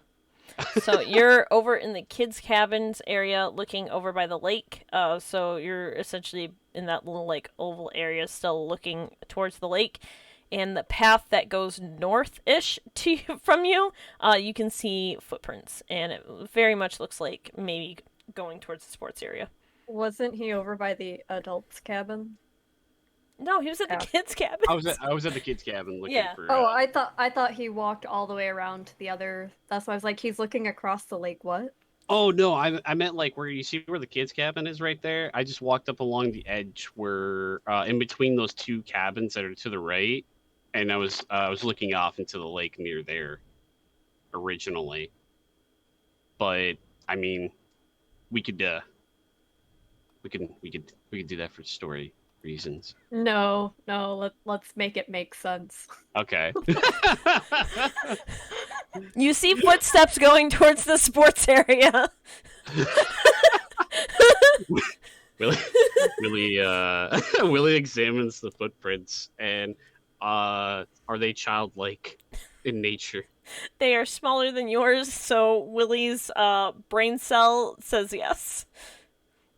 So you're over in the kids' cabins area, looking over by the lake. So you're essentially in that little like oval area, still looking towards the lake. And the path that goes north-ish from you, you can see footprints, and it very much looks like maybe going towards the sports area. Wasn't he over by the adults' cabin? No, he was at the kids' cabin. I was at the kids' cabin looking for. Oh, I thought he walked all the way around to the other. That's why I was like, he's looking across the lake. What? Oh no, I meant like where you see where the kids' cabin is right there. I just walked up along the edge where in between those two cabins that are to the right. And I was looking off into the lake near there originally. But I mean, we could do that for story reasons. No, let's make it make sense. Okay. You see footsteps going towards the sports area. Willie examines the footprints and are they childlike in nature? They are smaller than yours, so Willie's brain cell says yes.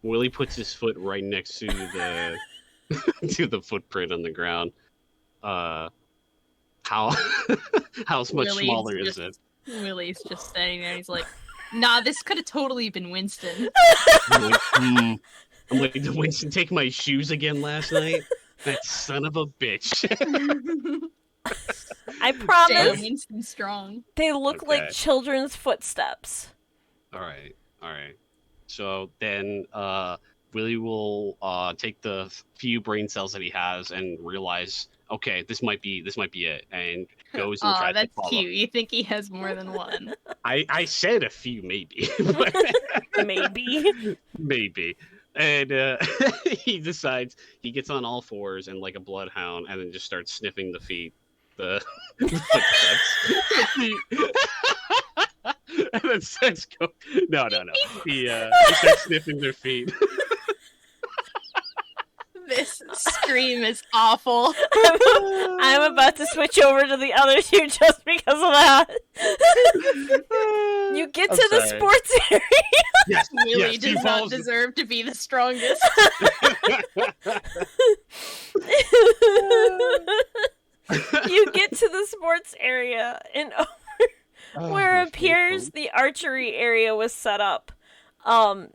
Willie puts his foot right next to the to the footprint on the ground. How much smaller is it? Willie's just standing there. He's like, "Nah, this could have totally been Winston." I'm like, did Winston take my shoes again last night? That son of a bitch. I promise. Damn, Winston strong. They look like children's footsteps. All right. So then Willie will take the few brain cells that he has and realize, okay, this might be it, and goes and tries to follow. That's cute. You think he has more than one? I said a few, maybe. Maybe. Maybe. And he decides he gets on all fours and like a bloodhound, and then just starts sniffing the feet, the, the footsteps. And then starts go. No, no, no. He starts sniffing their feet. This scream is awful. I'm about to switch over to the other two just because of that. You get I'm to the sorry. sports area. Yes, Willie yes, he does not falls- deserve to be the strongest. You get to the sports area, and Oh, where my it appears faithful. the archery area was set up.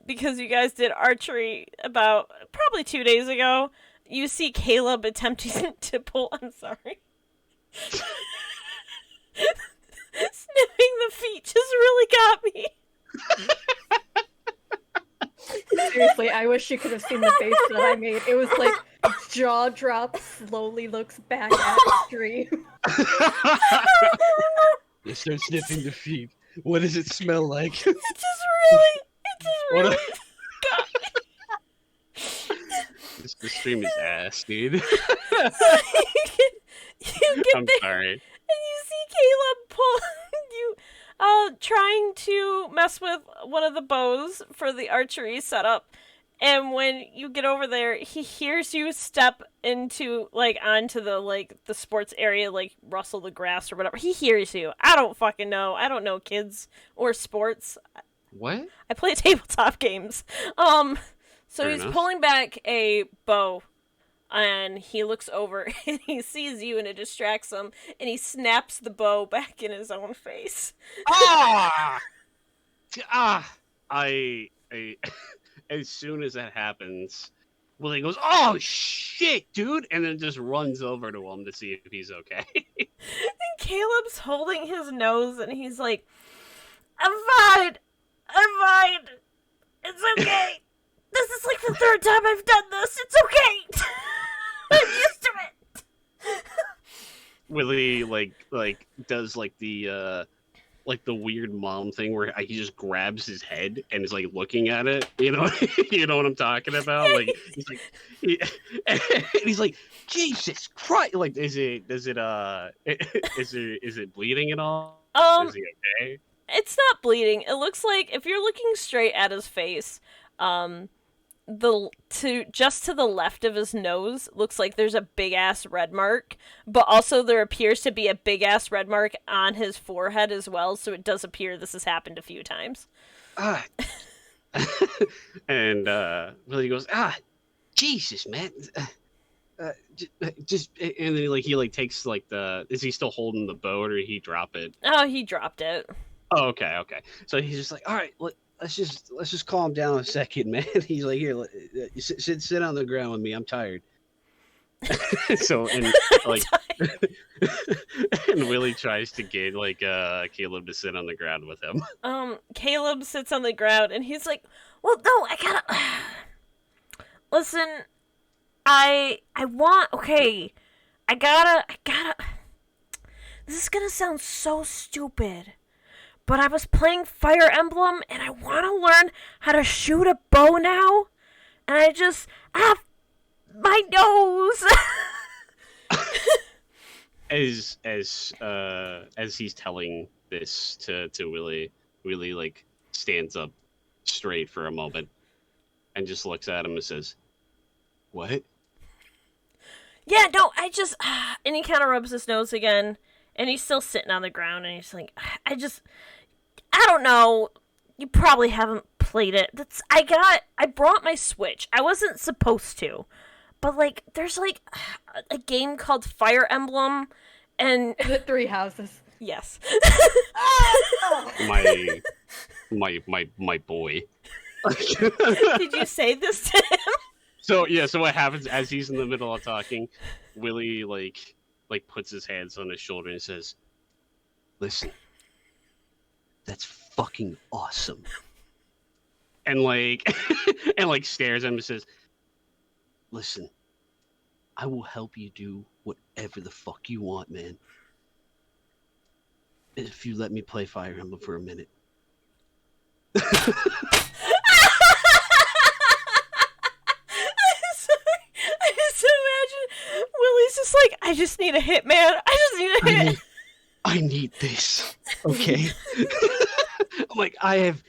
Because you guys did archery about probably 2 days ago. You see Caleb attempting to pull. I'm sorry. Sniffing the feet just really got me. Seriously, I wish you could have seen the face that I made. It was like jaw drop, slowly looks back at the stream. You start sniffing the feet. What does it smell like? It just really got me. This stream is ass, dude. You get I'm there sorry. and you see Caleb pull you trying to mess with one of the bows for the archery setup. And when you get over there, he hears you step into onto the sports area, like rustle the grass or whatever. He hears you. I don't fucking know. I don't know kids or sports. What? I play tabletop games. So Fair he's enough. pulling back a bow, and he looks over and he sees you, and it distracts him, and he snaps the bow back in his own face. Ah! I as soon as that happens, Willie goes, "Oh shit, dude!" and then just runs over to him to see if he's okay. And Caleb's holding his nose, and he's like, "I'm fine. I'm fine. It's okay. This is like the third time I've done this. It's okay. I'm used to it." Willie does the weird mom thing where he just grabs his head and is like looking at it. You know, you know what I'm talking about? Like he's like, and he's like, Jesus Christ! Like, is it bleeding at all? Is he okay? It's not bleeding. It looks like if you're looking straight at his face, just to the left of his nose looks like there's a big ass red mark, but also there appears to be a big ass red mark on his forehead as well, so it does appear this has happened a few times. And Willie goes, Jesus, man. Just and then he takes is he still holding the bow or did he drop it? Oh, he dropped it. Oh, okay. So he's just like, all right, let's just calm down a second, man. He's like, here, sit on the ground with me. I'm tired. So and and Willie tries to get Caleb to sit on the ground with him. Caleb sits on the ground and he's like, "Well, no, I gotta listen. I want okay. I gotta. This is gonna sound so stupid, but I was playing Fire Emblem and I want to learn how to shoot a bow now, and I just my nose." As he's telling this to Willie, Willie stands up straight for a moment and just looks at him and says, "What?" Yeah, no, I just and he kind of rubs his nose again, and he's still sitting on the ground, and he's like, I don't know. You probably haven't played it. I brought my Switch. I wasn't supposed to. But there's a game called Fire Emblem, and Is it Three Houses? yes. my boy. Did you say this to him? So what happens as he's in the middle of talking, Willie puts his hands on his shoulder and says, "Listen, that's fucking awesome." And and stares at him and says, "Listen, I will help you do whatever the fuck you want, man. If you let me play Fire Emblem for a minute." I just need a hit, man. I just need a hit. I need this. Okay. I'm like, I have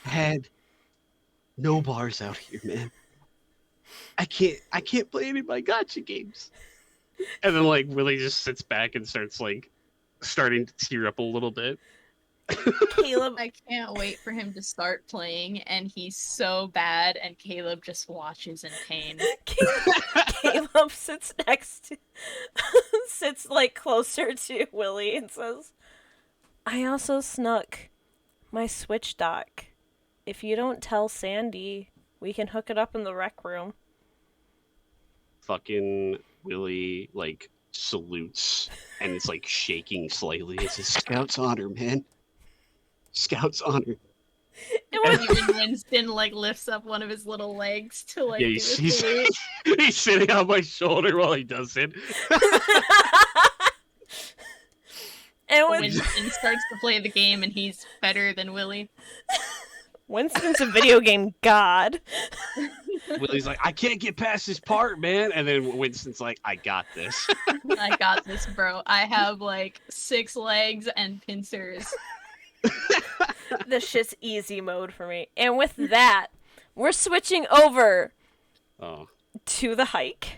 had no bars out here, man. I can't play any of my gotcha games. And then like Willie just sits back and starts like starting to tear up a little bit. Caleb, I can't wait for him to start playing, and he's so bad, and Caleb just watches in pain. Caleb sits sits like closer to Willie and says, I also snuck my Switch dock. If you don't tell Sandy, we can hook it up in the rec room. Fucking Willie like salutes and it's like shaking slightly. It's a Scout's honor, man. Scout's honor. And even Winston like lifts up one of his little legs to like do a salute. He's sitting on my shoulder while he does it. And Winston starts to play the game, and he's better than Willie. Winston's a video game god. Willie's like, I can't get past this part, man. And then Winston's like, I got this. I got this, bro. I have like 6 legs and pincers. This shit's easy mode for me. And with that, we're switching over to the hike.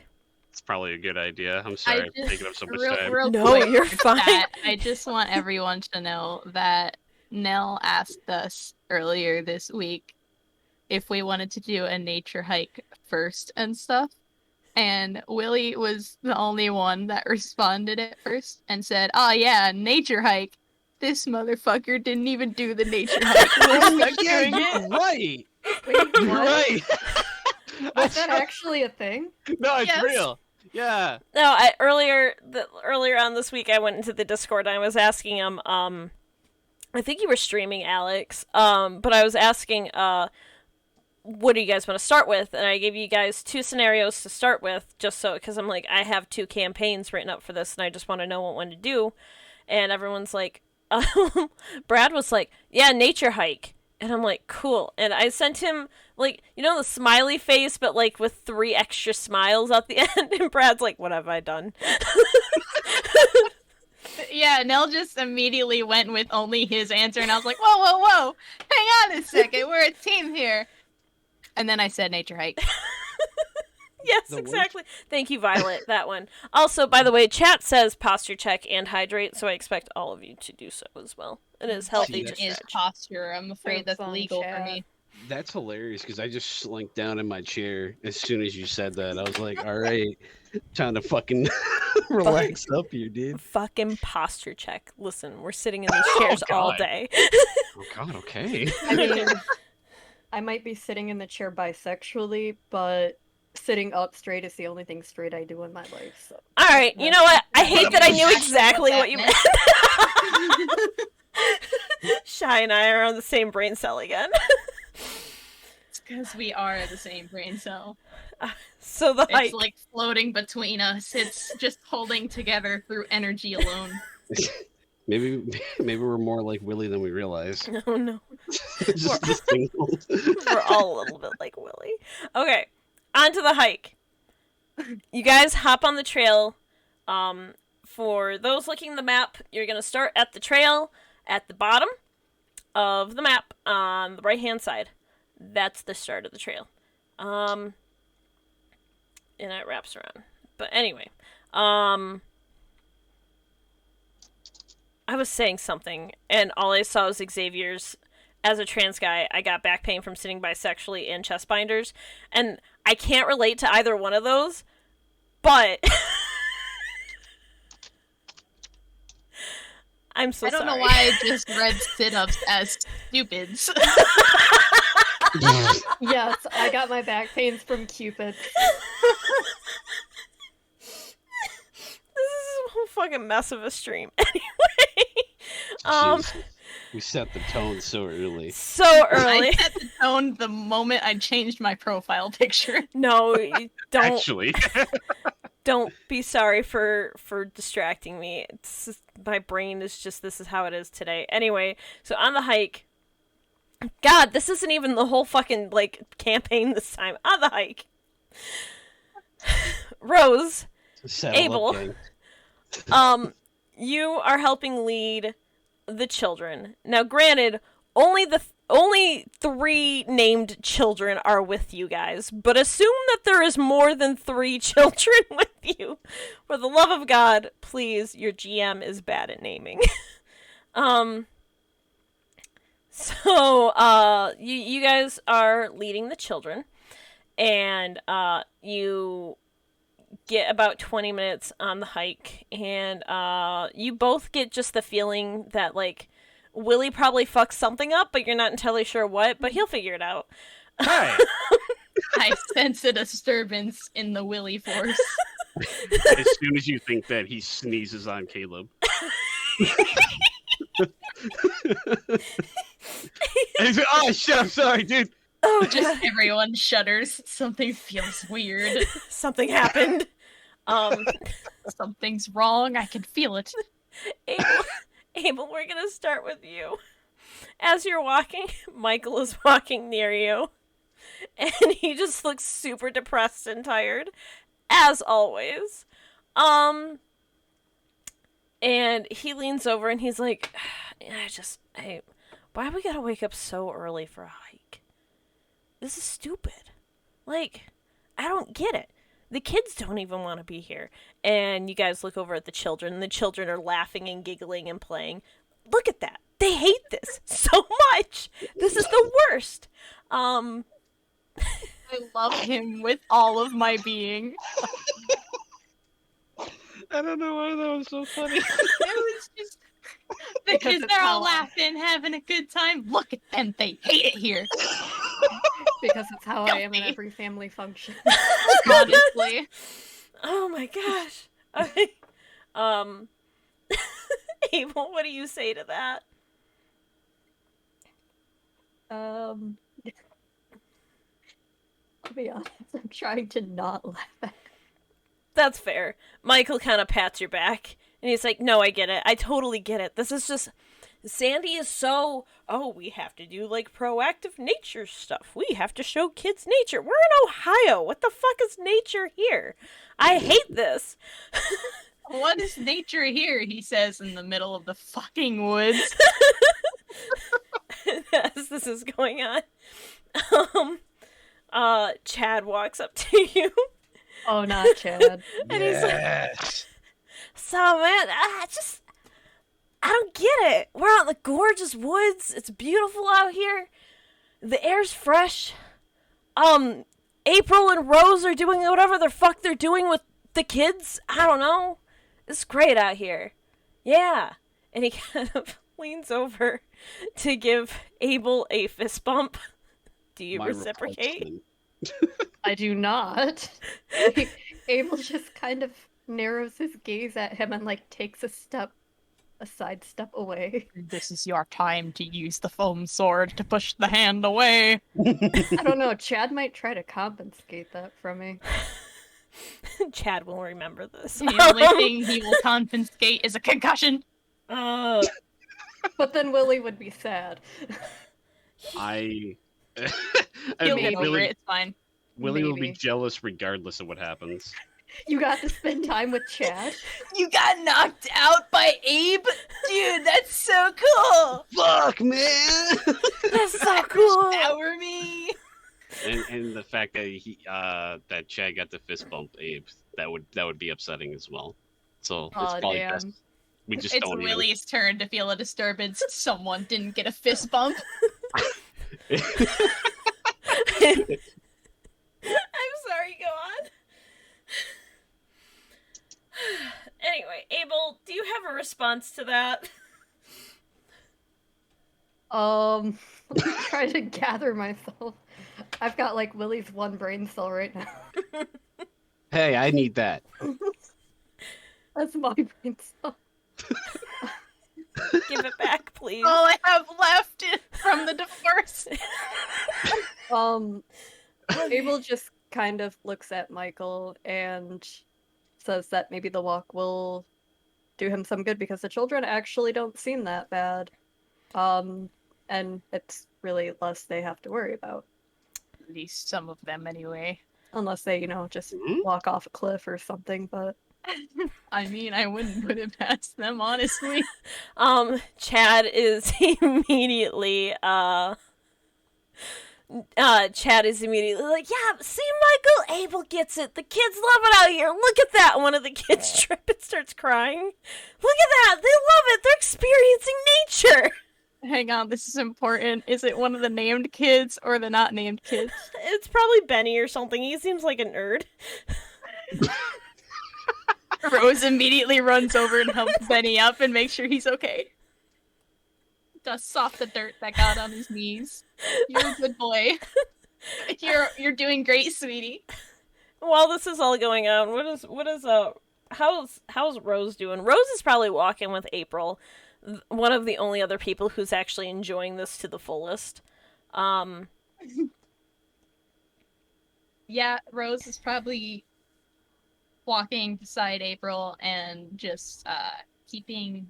It's probably a good idea. I'm sorry for taking up so much time. No, quick you're for fine. that, I just want everyone to know that Nell asked us earlier this week if we wanted to do a nature hike first and stuff. And Willie was the only one that responded at first and said, oh yeah, nature hike. This motherfucker didn't even do the nature hike. We're stuck doing it. Right. Wait, You're what? right. Was that actually a thing? No, it's Yes. real. Yeah. No, earlier on this week, I went into the Discord and I was asking him. I think you were streaming, Alex. But I was asking, what do you guys want to start with? And I gave you guys 2 scenarios to start with, just so because I'm like, I have 2 campaigns written up for this, and I just want to know what one to do. And everyone's like, Brad was like, yeah, nature hike. And I'm like, cool. And I sent him, like, you know, the smiley face, but, like, with 3 extra smiles at the end. And Brad's like, what have I done? Yeah, Nell just immediately went with only his answer, and I was like, whoa, whoa, whoa. Hang on a second. We're a team here. And then I said nature hike. Yes, The exactly. Thank you, Violet. That one. Also, by the way, chat says posture check and hydrate, so I expect all of you to do so as well. It is healthy to It is stretch. posture. I'm afraid that's Thanks on legal for chat. me. That's hilarious because I just slunk down in my chair as soon as you said that. I was like, all right, trying to fucking relax up here, dude. Fucking posture check. Listen, we're sitting in these chairs all God. day. Oh, God, okay. I mean, I might be sitting in the chair bisexually, but sitting up straight is the only thing straight I do in my life. So. All right, you know what? I hate that I knew Exactly exactly what what you that meant. Shy and I are on the same brain cell again. It's because we are the same brain cell. So the hike. It's like floating between us. It's just holding together through energy alone. Maybe we're more like Willie than we realize. Oh no. Just the singles. We're all a little bit like Willie. Okay, on to the hike. You guys hop on the trail. For those looking at the map, you're going to start at the trail at the bottom of the map on the right-hand side. That's the start of the trail. And it wraps around. But anyway, I was saying something, and all I saw was Xavier's. As a trans guy, I got back pain from sitting bisexually and chest binders, and I can't relate to either one of those, but I'm so I don't sorry. know why I just read sit-ups as stupids. Yes, I got my back pains from Cupid. This is a whole fucking mess of a stream. Anyway, Jeez. We set the tone so early. so I early. set the tone the moment I changed my profile picture. No, you don't. Actually. Don't be sorry for distracting me. It's just, my brain is just, this is how it is today. Anyway, so on the hike. God, this isn't even the whole fucking, like, campaign this time. On the hike. Rose, Saddle Abel. up, gang. Um, you are helping lead the children. Now, granted, only 3 named children are with you guys, but assume that there is more than 3 children with you. For the love of God, please, your GM is bad at naming. um, you guys are leading the children, and you get about 20 minutes on the hike, and you both get just the feeling that, like, Willie probably fucked something up, but you're not entirely sure what, but he'll figure it out. Hi. I sense a disturbance in the Willy force. As soon as you think that, he sneezes on Caleb. And he's like, oh shit, I'm sorry, dude. Oh, Just everyone shudders. Something feels weird. something happened. Something's wrong. I can feel it. Abel, we're gonna start with you. As you're walking, Michael is walking near you, and he just looks super depressed and tired, as always. And he leans over and he's like, why we gotta wake up so early for a hike? This is stupid. Like, I don't get it. The kids don't even want to be here. And you guys look over at the children, and the children are laughing and giggling and playing. Look at that. They hate this so much. This is the worst. I love him with all of my being. I don't know why that was so funny. It was just the Because kids it's are all how- laughing, having a good time. Look at them, they hate it here. Because it's how I am in Guilty. every family function. Honestly. Oh my gosh. Okay. Abel, what do you say to that? To be honest, I'm trying to not laugh at it. That's fair. Michael kind of pats your back, and he's like, no, I get it. I totally get it. This is just... Sandy is so... Oh, we have to do, like, proactive nature stuff. We have to show kids nature. We're in Ohio. What the fuck is nature here? I hate this. What is nature here? He says in the middle of the fucking woods. As this is going on. Chad walks up to you. Oh, not Chad. And he's like, so, man, I don't get it. We're out in the gorgeous woods. It's beautiful out here. The air's fresh. April and Rose are doing whatever the fuck they're doing with the kids. I don't know. It's great out here. Yeah. And he kind of leans over to give Abel a fist bump. Do you My reciprocate? reflection. I do not. Abel just kind of narrows his gaze at him and, like, takes a side step away. This is your time to use the foam sword to push the hand away. I don't know, Chad might try to compensate that from me. Chad will remember this. The only thing he will confiscate is a concussion. Uh, But then Willie would be sad. I He'll mean, get over Willie, it. It's fine. Willie will be Maybe. jealous regardless of what happens. You got to spend time with Chad. You got knocked out by Abe? Dude, that's so cool! Fuck, man! that's so cool. Shower me! and the fact that that Chad got the fist bump Abe, that would be upsetting as well. So it's Aw, probably damn. best we just It's don't even. Willie's turn to feel a disturbance. Someone didn't get a fist bump. I'm sorry, go on. Anyway, Abel, do you have a response to that? Let me try to gather myself. I've got, like, Willie's one brain cell right now. Hey, I need that. That's my brain cell. Give it back, please. All I have left is from the divorce. Abel just kind of looks at Michael and says that maybe the walk will do him some good because the children actually don't seem that bad. And it's really less they have to worry about. At least some of them, anyway. Unless they, just Mhm. walk off a cliff or something, but I mean, I wouldn't put it past them, honestly. Chad is immediately Chad is immediately like, yeah, see, Michael, Abel gets it. The kids love it out here. Look at that. One of the kids trip and starts crying. Look at that. They love it. They're experiencing nature. Hang on, this is important. Is it one of the named kids or the not named kids? It's probably Benny or something. He seems like a nerd. Rose immediately runs over and helps Benny up and makes sure he's okay. Dusts off the dirt that got on his knees. You're a good boy. You're doing great, sweetie. While this is all going on, how's Rose doing? Rose is probably walking with April, one of the only other people who's actually enjoying this to the fullest. Yeah, Rose is probably walking beside April and just keeping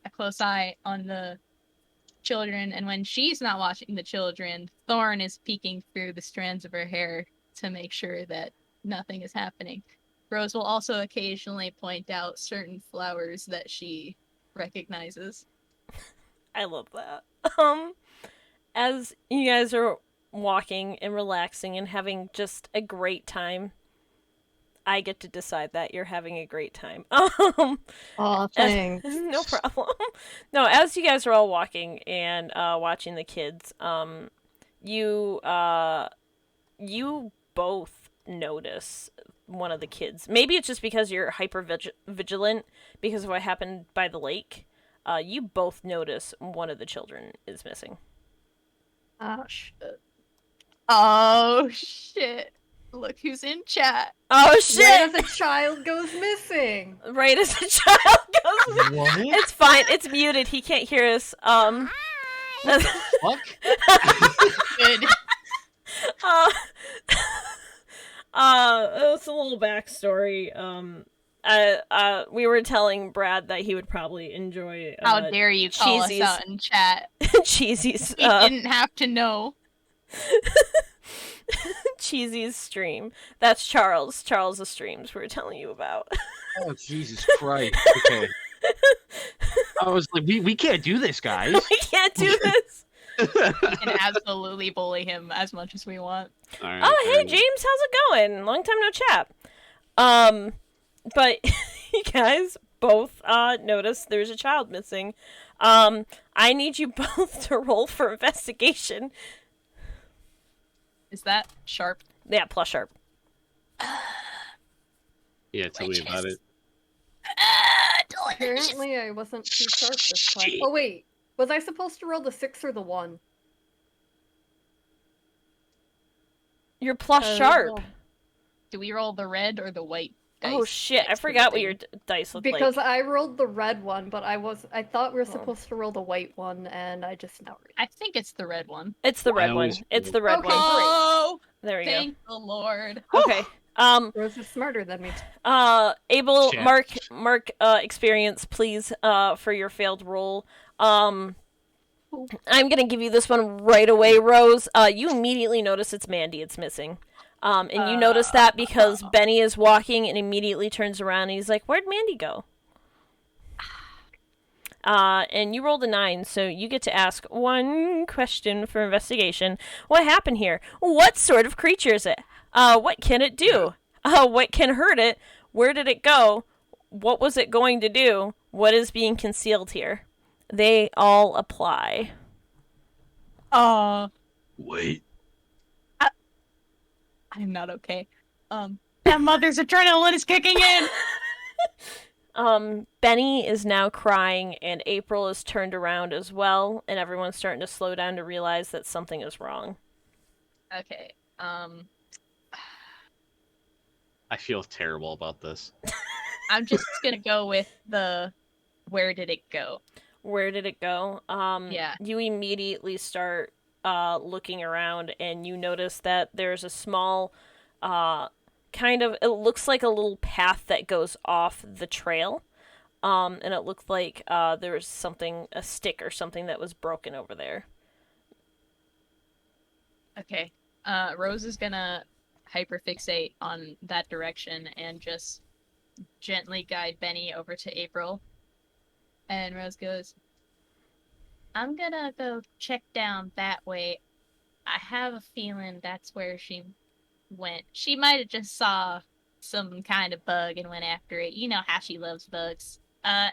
a close eye on the children. And when she's not watching the children, Thorn is peeking through the strands of her hair to make sure that nothing is happening. Rose will also occasionally point out certain flowers that she recognizes. I love that. As you guys are walking and relaxing and having just a great time, I get to decide that you're having a great time. Aw, thanks. No problem. No, as you guys are all walking and watching the kids, you both notice one of the kids. Maybe it's just because you're hyper vigilant because of what happened by the lake. You both notice one of the children is missing. Ah, shit. Oh, shit. Look who's in chat. Oh shit! Right as a child goes missing. Right as a child goes missing. What? It's fine. It's muted. He can't hear us. Fuck? Good. It's a little backstory. We were telling Brad that he would probably enjoy. How dare you call us Cheesy's out in chat? Cheesy's. He didn't have to know. Cheesy's stream. That's Charles. Charles' streams we were telling you about. Oh, Jesus Christ. Okay. I was like, we can't do this, guys. We can't do this. We can absolutely bully him as much as we want. All right, Oh, hey James, how's it going? Long time no chat. But you guys both notice there's a child missing. I need you both to roll for investigation. Is that sharp? Yeah, plus sharp. Yeah, tell me about it. Apparently I wasn't too sharp this time. Oh wait, was I supposed to roll the 6 or the 1? You're plus sharp. Do we roll the red or the white dice? Oh shit, I forgot what your dice look Because like. I rolled the red one, but I thought we were supposed to roll the white one, and I just now read. I think it's the red one. It's the red I one. always- It's the red Okay. one. Oh, There we thank the Lord. go. Okay. Rose is smarter than me. Abel, Shit. mark experience, please, for your failed roll. I'm gonna give you this one right away, Rose. You immediately notice it's Mandy. It's missing. And you notice that because Benny is walking and immediately turns around and he's like, "Where'd Mandy go?" And you rolled a 9, so you get to ask one question for investigation. What happened here? What sort of creature is it? What can it do? What can hurt it? Where did it go? What was it going to do? What is being concealed here? They all apply. Wait. I'm not okay. That mother's adrenaline is kicking in. Benny is now crying, and April is turned around as well, and everyone's starting to slow down to realize that something is wrong. Okay. I feel terrible about this. I'm just gonna go with the where did it go? Where did it go? Yeah. You immediately start looking around, and you notice that there's a small, kind of, it looks like a little path that goes off the trail. And it looked like there was something, a stick or something that was broken over there. Okay. Rose is gonna hyperfixate on that direction and just gently guide Benny over to April. And Rose goes, I'm gonna go check down that way. I have a feeling that's where she went. She might have just saw some kind of bug and went after it. You know how she loves bugs.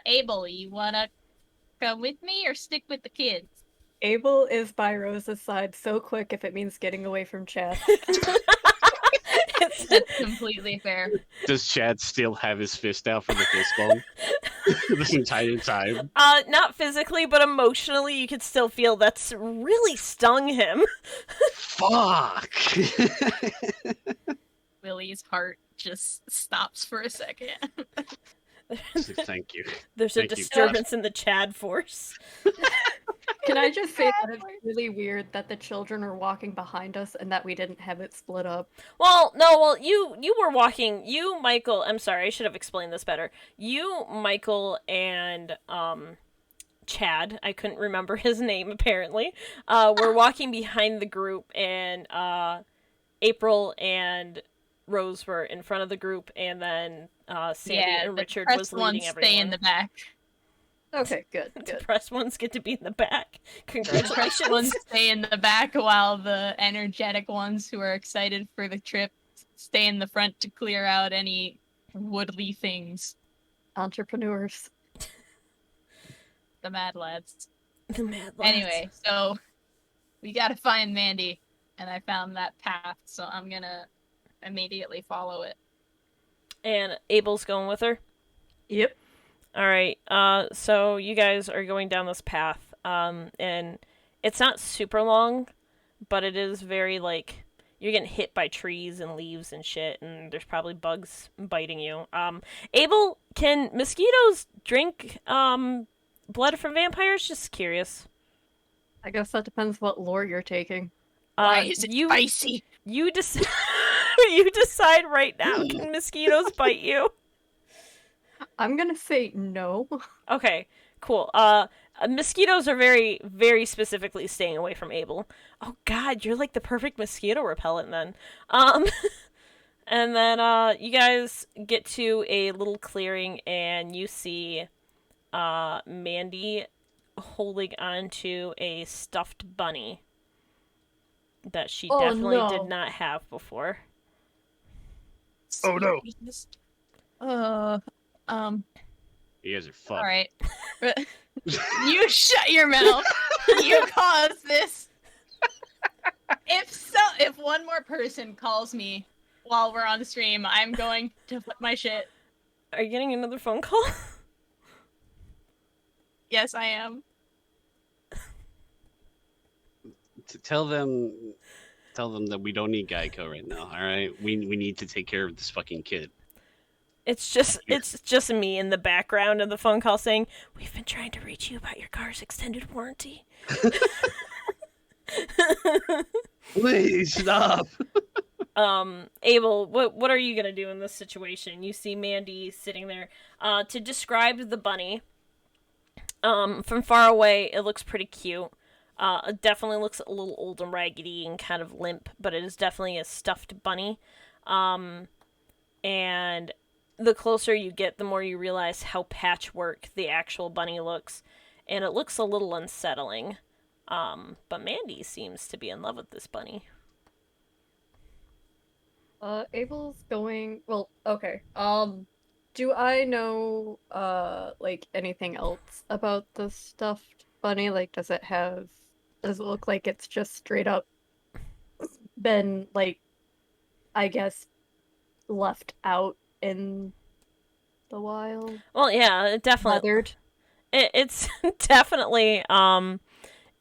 Abel, you wanna come with me or stick with the kids? Abel is by Rose's side so quick if it means getting away from Chad. That's completely fair. Does Chad still have his fist out for the fist bump this entire time? Not physically, but emotionally, you could still feel that's really stung him. Fuck! Willie's heart just stops for a second. Thank you. There's Thank a you. disturbance in the Chad force. Can I just say that it's really weird that the children are walking behind us and that we didn't have it split up? Well, no, well, you were walking. You, Michael. I'm sorry, I should have explained this better. You, Michael, and Chad. I couldn't remember his name apparently. Were walking behind the group, and April and Rose were in front of the group, and then Sandy and the Richard depressed was leading ones everyone. stay in the back. Okay, good, good. Depressed ones get to be in the back. The depressed Congratulations. ones stay in the back while the energetic ones who are excited for the trip stay in the front to clear out any woodly things. Entrepreneurs. The mad lads. The mad lads. Anyway, so we gotta find Mandy, and I found that path, so I'm gonna immediately follow it. And Abel's going with her. Yep. All right. So you guys are going down this path. And it's not super long, but it is very like you're getting hit by trees and leaves and shit, and there's probably bugs biting you. Abel, can mosquitoes drink blood from vampires? Just curious. I guess that depends what lore you're taking. Why is it you spicy? you decide you decide right now. Can mosquitoes bite you? I'm gonna say no. Okay, cool. Mosquitoes are very, very specifically staying away from Abel. Oh God, you're like the perfect mosquito repellent then. And then you guys get to a little clearing and you see Mandy holding onto a stuffed bunny that she Oh, definitely no. did not have before. Oh, no. You guys are fucked. All right. You shut your mouth. You caused this. If one more person calls me while we're on the stream, I'm going to flip my shit. Are you getting another phone call? Yes, I am. Tell them that we don't need Geico right now. All right, we need to take care of this fucking kid. It's just me in the background of the phone call saying, "We've been trying to reach you about your car's extended warranty." Please stop. Abel, what are you gonna do in this situation? You see Mandy sitting there. To describe the bunny, from far away, it looks pretty cute. It definitely looks a little old and raggedy and kind of limp, but it is definitely a stuffed bunny. And the closer you get, the more you realize how patchwork the actual bunny looks, and it looks a little unsettling. But Mandy seems to be in love with this bunny. Abel's going. Well, okay. Do I know like anything else about the stuffed bunny? Like, does it look like it's just straight up been like, I guess, left out in the wild? Well, yeah, it definitely. Weathered? It's definitely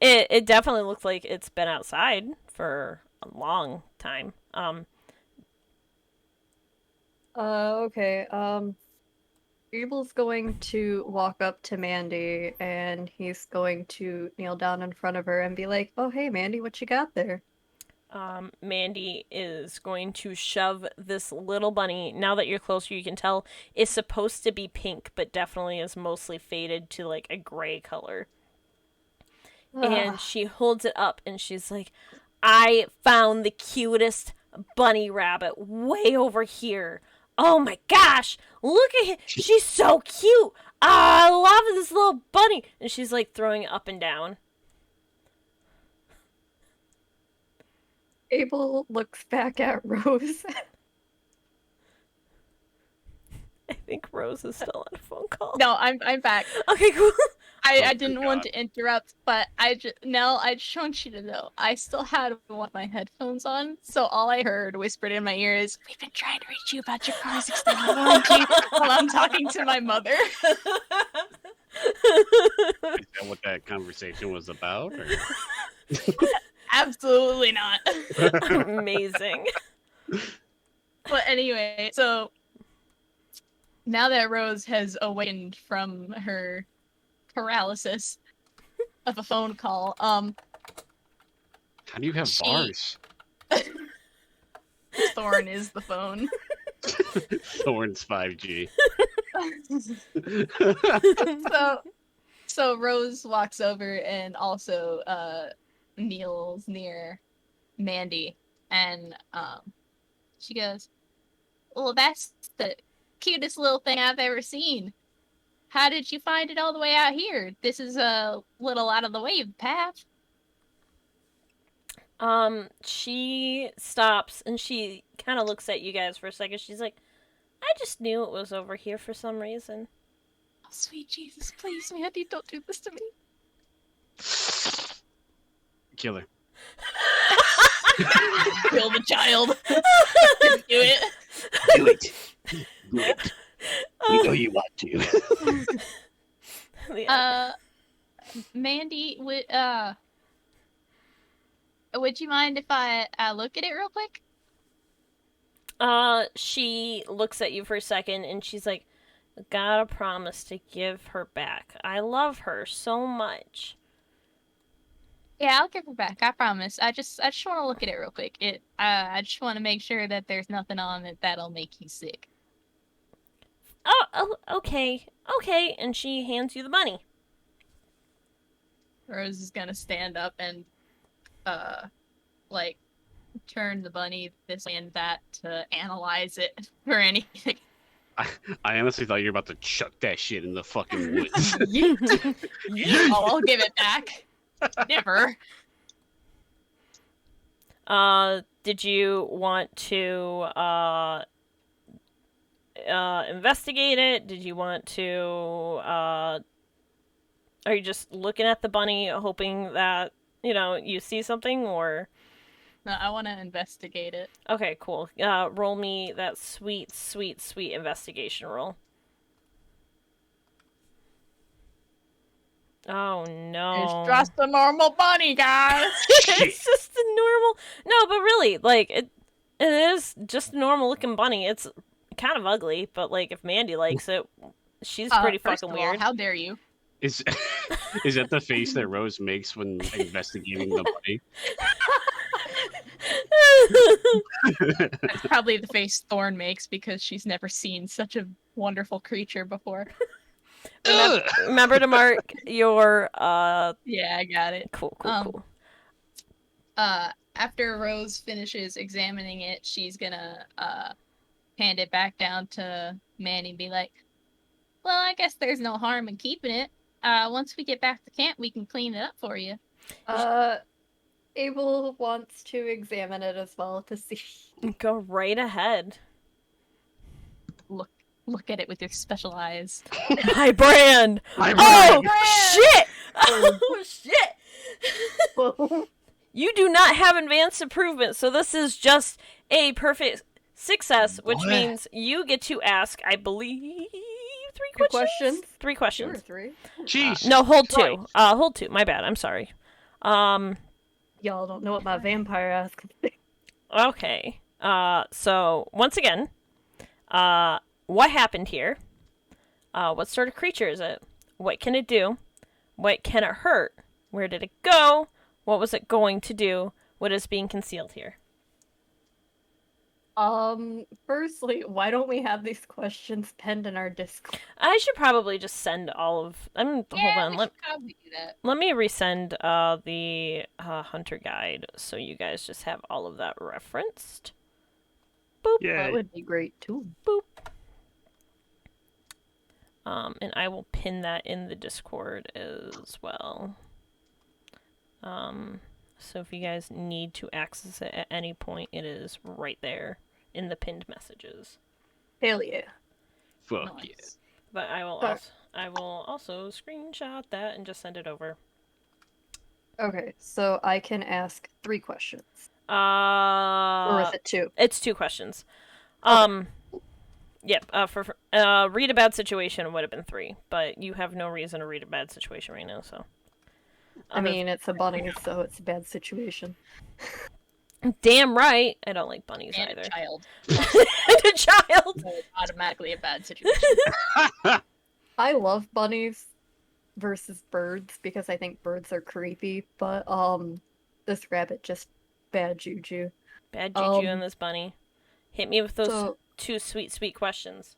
it definitely looks like it's been outside for a long time. Okay. Abel's going to walk up to Mandy and he's going to kneel down in front of her and be like, "Oh, hey, Mandy, what you got there?" Mandy is going to shove this little bunny. Now that you're closer, you can tell it's supposed to be pink, but definitely is mostly faded to like a gray color. And she holds it up and she's like, "I found the cutest bunny rabbit way over here. Oh my gosh! Look at him! She's so cute! I love this little bunny! And she's like throwing it up and down. Abel looks back at Rose. I think Rose is still on a phone call. No, I'm back. Okay, cool. I good didn't want God. to interrupt, but I just want you to know I still had one of my headphones on, so all I heard whispered in my ear is, "We've been trying to reach you about your car's extended warranty," while I'm talking to my mother. Is that what that conversation was about? Or? Absolutely not. Amazing. But anyway, so now that Rose has awakened from her paralysis of a phone call, How do you have She- bars? Thorn is the phone. Thorn's 5G. So Rose walks over and also kneels near Mandy, and she goes, "Well, that's the cutest little thing I've ever seen. How did you find it all the way out here? This is a little out of the way of the path." She stops and she kind of looks at you guys for a second. She's like, I just knew it was over here for some reason. Oh, sweet Jesus, please, Mandy, don't do this to me. Killer. Kill the child. Do it. Do it. Do it. We know you want to. Yeah. Mandy, would you mind if I look at it real quick? She looks at you for a second and she's like, gotta promise to give her back. I love her so much. Yeah, I'll give her back. I promise. I just want to look at it real quick. I just want to make sure that there's nothing on it that'll make you sick. Oh, okay. Okay. And she hands you the money. Rose is gonna stand up and, like, turn the bunny this way and that to analyze it for anything. I honestly thought you were about to chuck that shit in the fucking woods. Oh, I'll give it back. Never. Did you want to, investigate it? Did you want to, are you just looking at the bunny hoping that, you see something, or? No, I want to investigate it. Okay, cool. Roll me that sweet, sweet, sweet investigation roll. Oh no. It's just a normal bunny, guys. It's just a normal. No, but really, like it is just a normal looking bunny. It's kind of ugly, but like if Mandy likes it, she's pretty First fucking of all, weird. how dare you? Is is that the face that Rose makes when investigating the bunny? That's probably the face Thorn makes because she's never seen such a wonderful creature before. Remember to mark your Yeah, I got it. cool. After Rose finishes examining it, she's gonna hand it back down to Manny and be like, "Well, I guess there's no harm in keeping it. Once we get back to camp, we can clean it up for you." Abel wants to examine it as well to see. Go right ahead. Look at it with your special eyes. My brand. My Oh brand! shit! Oh shit! Well, You do not have advanced improvement, so this is just a perfect success, which What? means you get to ask, I believe, three Two questions. questions? Three two or questions. three. Jeez. No, hold Christ. two. Hold two. My bad. I'm sorry. Y'all don't know what my vampire ass can do. Okay. So once again, what happened here? What sort of creature is it? What can it do? What can it hurt? Where did it go? What was it going to do? What is being concealed here? Firstly, why don't we have these questions penned in our Discord? I should probably just send all of. Hold on. we should probably do that. Let me resend the hunter guide so you guys just have all of that referenced. Yeah. That would be great too. And I will pin that in the Discord as well. So if you guys need to access it at any point, it is right there in the pinned messages. Hell yeah. Fuck yeah. Nice. But I will also screenshot that and just send it over. Okay, so I can ask 3 questions. Or is it 2? It's 2 questions. Okay. Yep. Read a bad situation would have been 3, but you have no reason to read a bad situation right now. So. I mean, it's a bunny, so it's a bad situation. Damn right, I don't like bunnies And either. a child. And a child. So it's automatically a bad situation. I love bunnies versus birds because I think birds are creepy, but this rabbit just bad juju. Bad juju on this bunny. Hit me with those So 2 sweet questions.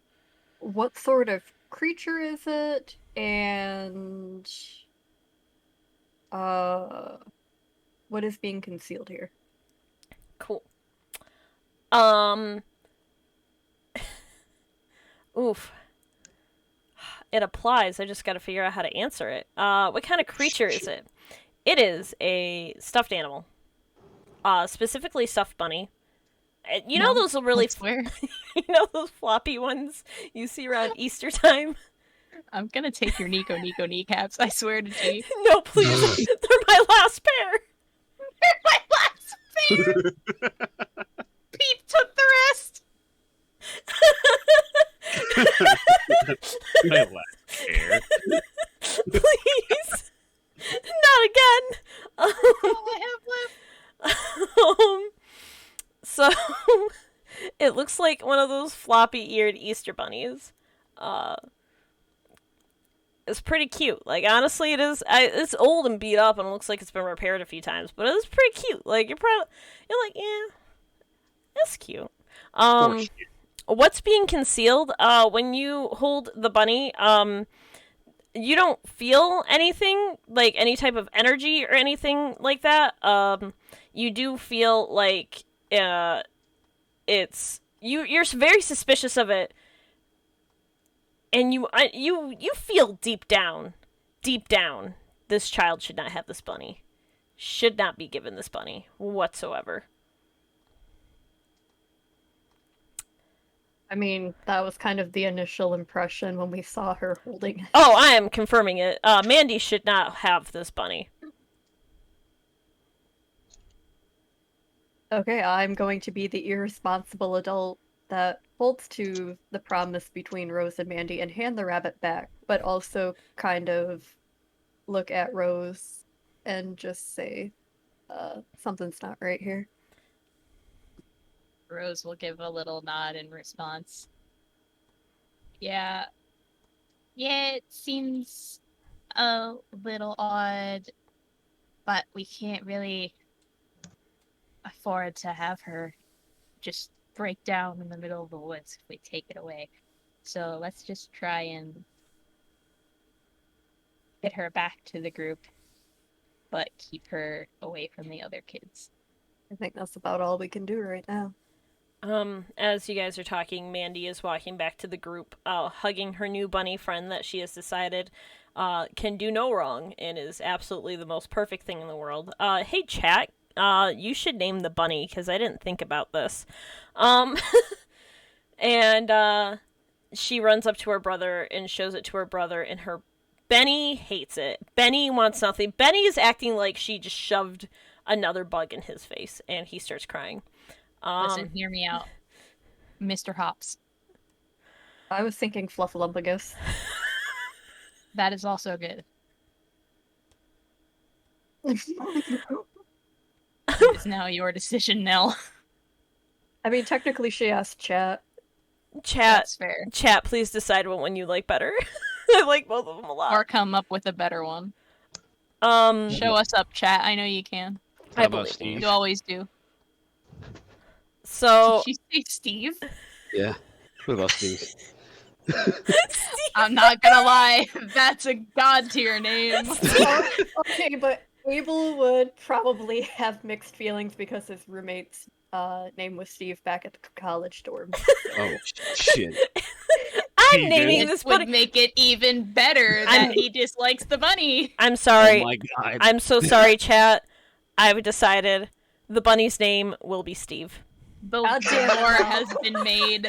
what sort of creature is it? And what is being concealed here? Cool. Oof. It applies. I just got to figure out how to answer it. What kind of creature is it? It is a stuffed animal. Specifically stuffed bunny. You know those really, swear. you know those floppy ones you see around Easter time? I'm gonna take your Nico kneecaps. I swear to G. No, please. They're my last pair. My last pair. Peep took the rest. My last hair. Please. Not again. All I have left. So it looks like one of those floppy-eared Easter bunnies. It's pretty cute. Like, honestly, it is. It's old and beat up, and it looks like it's been repaired a few times, but it's pretty cute. Like, you're like, yeah, that's cute. What's being concealed? When you hold the bunny, you don't feel anything, like any type of energy or anything like that. You do feel like it's you're very suspicious of it, and you feel deep down, this child should not have this bunny, should not be given this bunny whatsoever. I mean, that was kind of the initial impression when we saw her holding it. Oh, I am confirming it. Mandy should not have this bunny. Okay, I'm going to be the irresponsible adult that holds to the promise between Rose and Mandy and hand the rabbit back, but also kind of look at Rose and just say, something's not right here. Rose will give a little nod in response. Yeah. Yeah, it seems a little odd, but we can't really afford to have her just break down in the middle of the woods if we take it away. So let's just try and get her back to the group, but keep her away from the other kids. I think that's about all we can do right now. As you guys are talking, Mandy is walking back to the group, hugging her new bunny friend that she has decided can do no wrong and is absolutely the most perfect thing in the world. Hey, chat, you should name the bunny, because I didn't think about this. And she runs up to her brother and shows it to her brother, and Benny hates it. Benny wants nothing. Benny is acting like she just shoved another bug in his face, and he starts crying. Listen, hear me out. Mr. Hops. I was thinking Fluffalumpagus. That is also good. It's now your decision, Nell. I mean, technically she asked chat. That's fair. Chat, please decide what one you like better. I like both of them a lot. Or come up with a better one. Show us up, chat. I know you can. How about Steve? You always do. So Did you say Steve? Yeah. What about Steve? I'm not gonna lie, that's a god tier name. Okay, but Abel would probably have mixed feelings because his roommates name was Steve back at the college dorm. Oh shit! I'm Steven. naming It this would bunny. make it even better that he dislikes the bunny. I'm Oh sorry. my god! I'm so sorry, chat. I've decided the bunny's name will be Steve. The God damn it, lore no. has been made.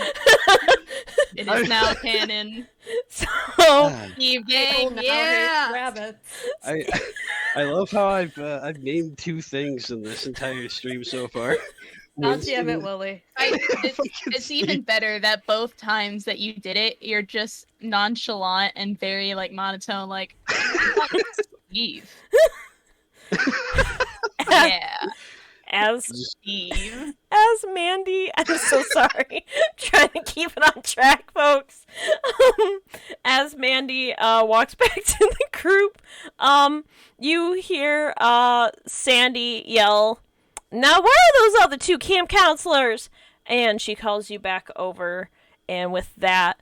It is now canon. So Steve Oh, Gang, now yeah! hates rabbits. I love how I've named 2 things in this entire stream so far. God Winston damn it, and- Willie. It's fucking even Steve. better that both times that you did it, you're just nonchalant and very like monotone, like Steve. Yeah, as Steve. Mandy, I'm so sorry. Trying to keep it on track, folks. As Mandy walks back to the group, you hear Sandy yell, "Now where are those other 2 camp counselors?" And she calls you back over, and with that,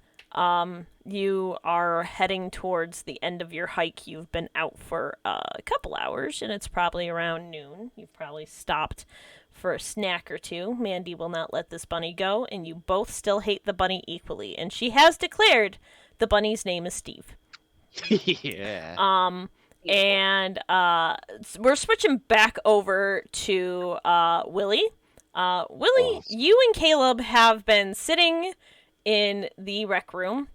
you are heading towards the end of your hike. You've been out for a couple hours, and it's probably around noon. You've probably stopped for a snack or 2. Mandy will not let this bunny go, and you both still hate the bunny equally. And she has declared the bunny's name is Steve. Yeah. And we're switching back over to Willie. Willie, Oh. you and Caleb have been sitting in the rec room,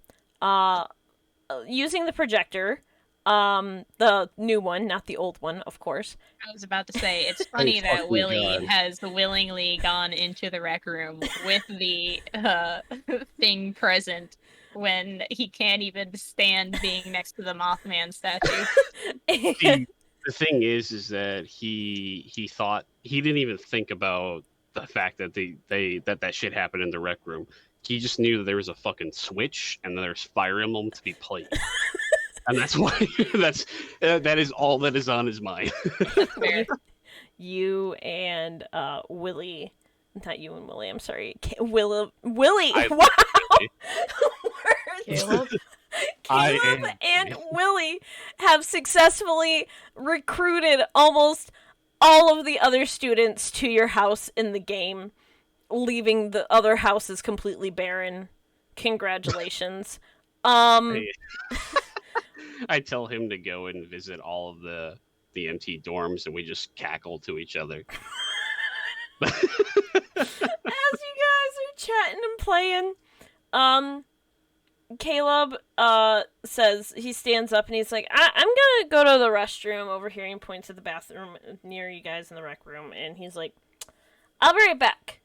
using the projector. The new one, not the old one, of course. I was about to say, it's funny that fucking Willie God. has willingly gone into the rec room with the thing present when he can't even stand being next to the Mothman statue. The thing is that he thought he didn't even think about the fact that that shit happened in the rec room. He just knew that there was a fucking switch and there's Fire Emblem to be played. And that's why that is all that is on his mind. Fair. You and Willie, not you and Willie. I'm sorry, Willie. Wow. Caleb? Caleb and Willie have successfully recruited almost all of the other students to your house in the game, leaving the other houses completely barren. Congratulations. I tell him to go and visit all of the empty dorms, and we just cackle to each other. As you guys are chatting and playing, Caleb says, he stands up and he's like, I'm gonna go to the restroom over here, and he points at the bathroom near you guys in the rec room, and he's like, I'll be right back.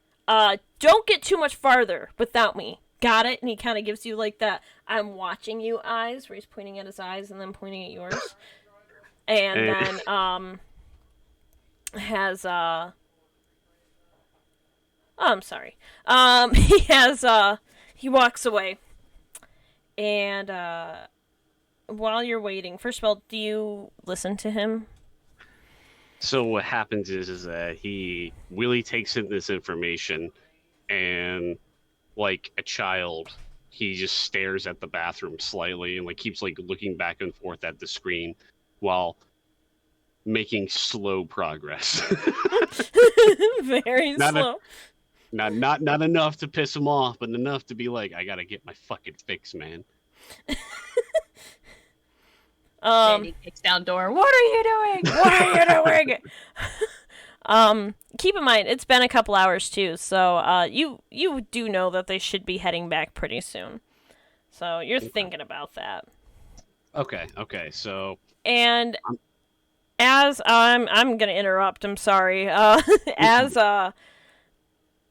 Don't get too much farther without me. Got it? And he kind of gives you like that I'm watching you eyes, where he's pointing at his eyes and then pointing at yours. And then has oh, I'm sorry. He walks away. And while you're waiting, first of all, do you listen to him? So what happens is that Willie takes in this information, and like a child, he just stares at the bathroom slightly and like keeps like looking back and forth at the screen while making slow progress. Very slow. Not enough to piss him off, but enough to be like, I gotta get my fucking fix, man. Mandy kicks down door. What are you doing? What are you doing? Keep in mind, it's been a couple hours too, so you do know that they should be heading back pretty soon. So you're thinking about that. Okay, so And as I'm gonna interrupt, I'm sorry. As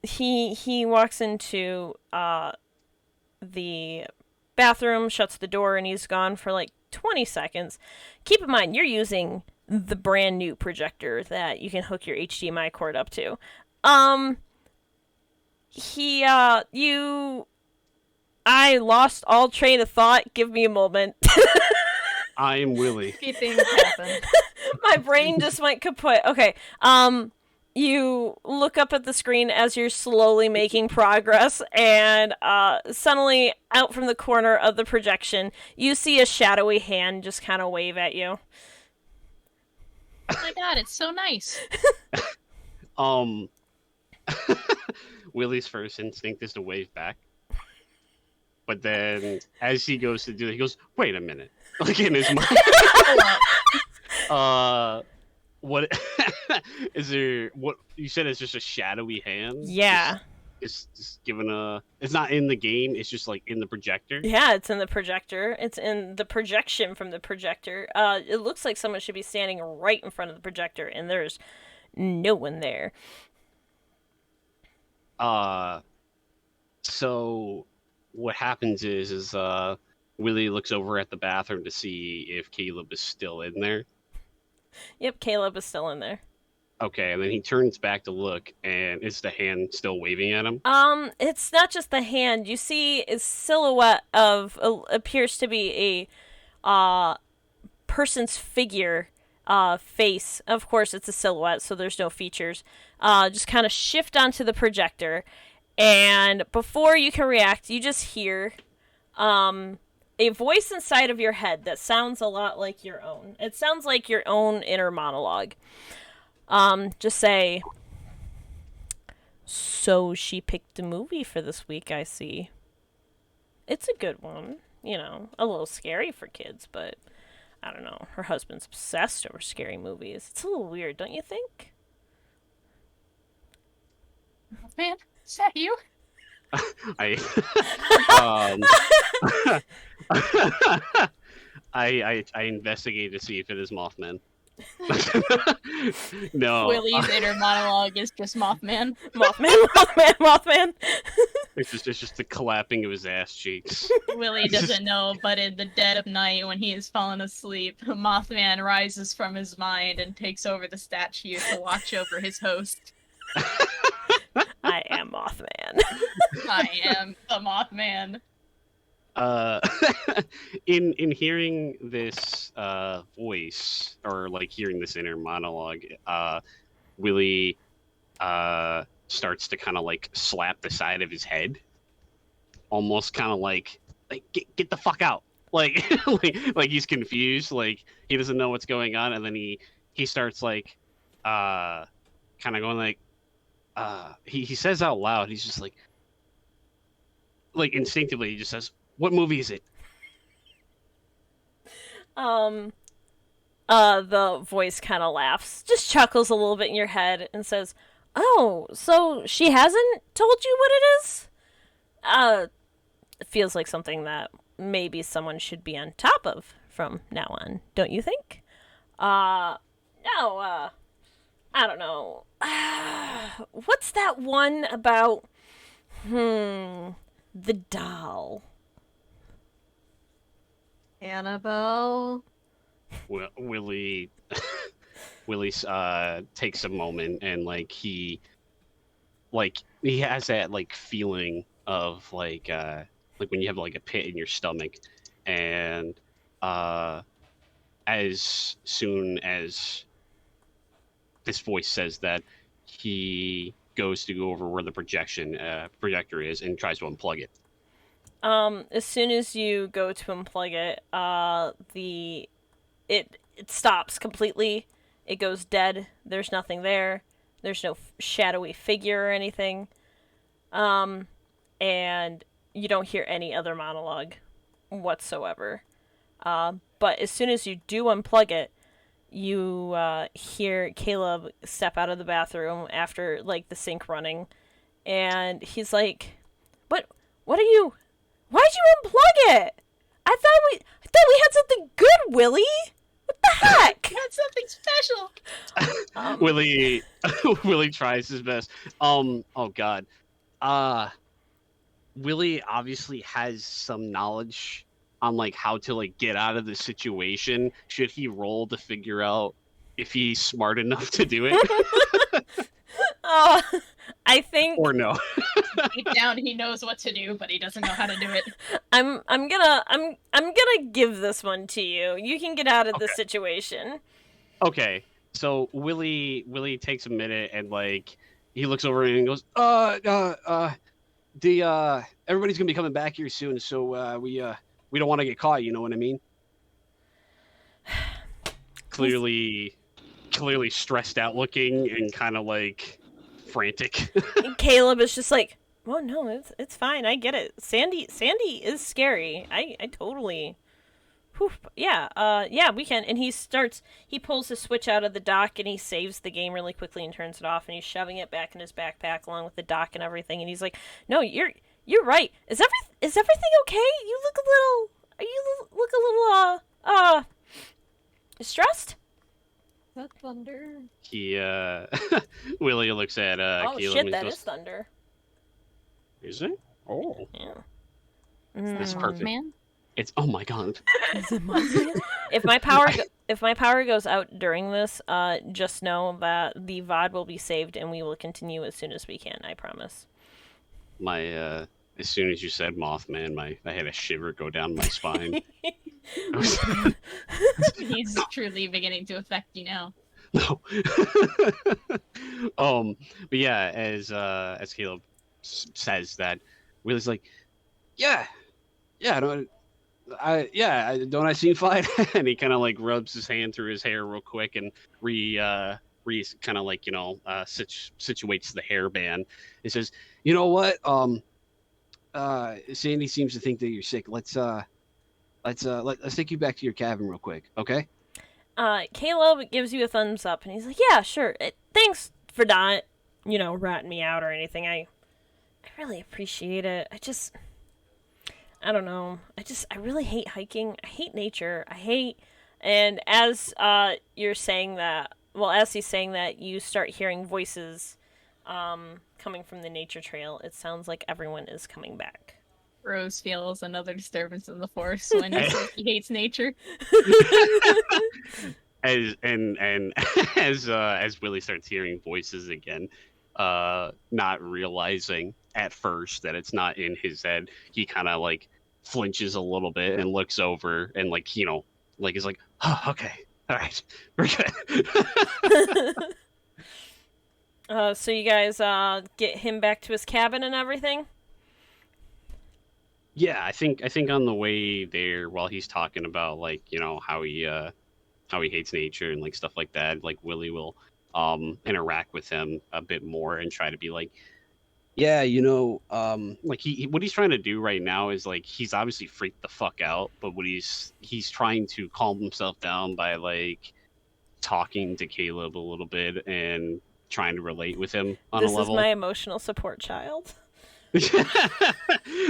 he walks into the bathroom, shuts the door, and he's gone for like 20 seconds. Keep in mind, you're using the brand new projector that you can hook your HDMI cord up to. I lost all train of thought. Give me a moment. I am Willie. Things happen. My brain just went kaput. Okay. You look up at the screen as you're slowly making progress, and suddenly, out from the corner of the projection, you see a shadowy hand just kind of wave at you. Oh my god, it's so nice. Willie's first instinct is to wave back, but then as he goes to do it, he goes, "Wait a minute!" Like in his mind. What is there? What you said is just a shadowy hand. Yeah. Just given a. It's not in the game. It's just like in the projector. Yeah, it's in the projector. It's in the projection from the projector. It looks like someone should be standing right in front of the projector, and there's no one there. So what happens is Willie looks over at the bathroom to see if Caleb is still in there. Yep, Caleb is still in there. Okay, and then he turns back to look, and is the hand still waving at him? It's not just the hand. You see a silhouette of appears to be a person's figure face. Of course, it's a silhouette, so there's no features. Just kind of shift onto the projector, and before you can react, you just hear a voice inside of your head that sounds a lot like your own. It sounds like your own inner monologue. Just say, "So she picked a movie for this week, I see. It's a good one. You know, a little scary for kids, but I don't know. Her husband's obsessed over scary movies. It's a little weird, don't you think?" Man, is that you? I I investigate to see if it is Mothman. No, Willie's inner monologue is just Mothman. Mothman. it's just the clapping of his ass cheeks. Willie doesn't know, but in the dead of night, when he has fallen asleep, Mothman rises from his mind and takes over the statue to watch over his host. I am Mothman. I am the Mothman. In hearing this voice, or like hearing this inner monologue, Willie starts to kind of like slap the side of his head, almost kind of like get the fuck out, like like he's confused, like he doesn't know what's going on, and then he starts like kind of going like he says out loud, he's just like instinctively he just says, "What movie is it?" The voice kind of laughs, just chuckles a little bit in your head, and says, "Oh, so she hasn't told you what it is?" It feels like something that maybe someone should be on top of from now on, don't you think? No, I don't know. What's that one about? The doll. Annabelle. Willie takes a moment, and he has that feeling of when you have a pit in your stomach, and as soon as this voice says that, he goes to go over where the projector is and tries to unplug it. As soon as you go to unplug it, it stops completely. It goes dead. There's nothing there. There's no shadowy figure or anything. And you don't hear any other monologue whatsoever. But as soon as you do unplug it, you hear Caleb step out of the bathroom after the sink running, and he's like, What are you? Why'd you unplug it? I thought we had something good, Willie. What the heck? We had something special." Willie tries his best. Oh God. Willie obviously has some knowledge on how to get out of the situation. Should he roll to figure out if he's smart enough to do it? I think, or no. Deep down, he knows what to do, but he doesn't know how to do it. I'm gonna give this one to you. You can get out of this situation. Okay, so Willie takes a minute, and he looks over and goes, everybody's gonna be coming back here soon, so we don't want to get caught. You know what I mean? Clearly stressed out looking, and kind of frantic. And Caleb is just like, "Oh no, it's fine. I get it. Sandy is scary. I totally." Whew, yeah, yeah, we can. And he pulls his switch out of the dock and he saves the game really quickly and turns it off and he's shoving it back in his backpack along with the dock and everything. And he's like, "No, you're right. Is everything okay? You look a little, look a little, stressed?" That thunder. He Willie looks at Oh Caleb shit, and that goes, is thunder. "Is it? Oh, Yeah. that's Mm, perfect. Man. It's oh my god." If my power goes out during this, just know that the VOD will be saved and we will continue as soon as we can. I promise. My as soon as you said Mothman, I had a shiver go down my spine. I was- He's truly beginning to affect you now. No. But yeah, as Caleb says that, Willie's like, yeah, yeah, don't I seem fine? And he kind of like rubs his hand through his hair real quick and re kind of like situates the hairband. He says, "You know what? Sandy seems to think that you're sick. Let's take you back to your cabin real quick, okay?" Caleb gives you a thumbs up and he's like, "Yeah, sure. Thanks for not, ratting me out or anything. I really appreciate it. I don't know. I really hate hiking. I hate nature. And as you're saying that, well, as he's saying that, you start hearing voices coming from the nature trail. It sounds like everyone is coming back." Rose feels another disturbance in the force when he says he hates nature. And as Willie starts hearing voices again, not realizing at first that it's not in his head, he kind of like flinches a little bit and looks over and is like, "Oh, okay, all right, we're good." So you guys get him back to his cabin and everything? Yeah, I think on the way there, while he's talking about how he hates nature and like stuff like that, like Willie will interact with him a bit more and try to be like, "Yeah, like what he's trying to do right now is like he's obviously freaked the fuck out, but what he's trying to calm himself down by like talking to Caleb a little bit and trying to relate with him on This a is level." my emotional support child.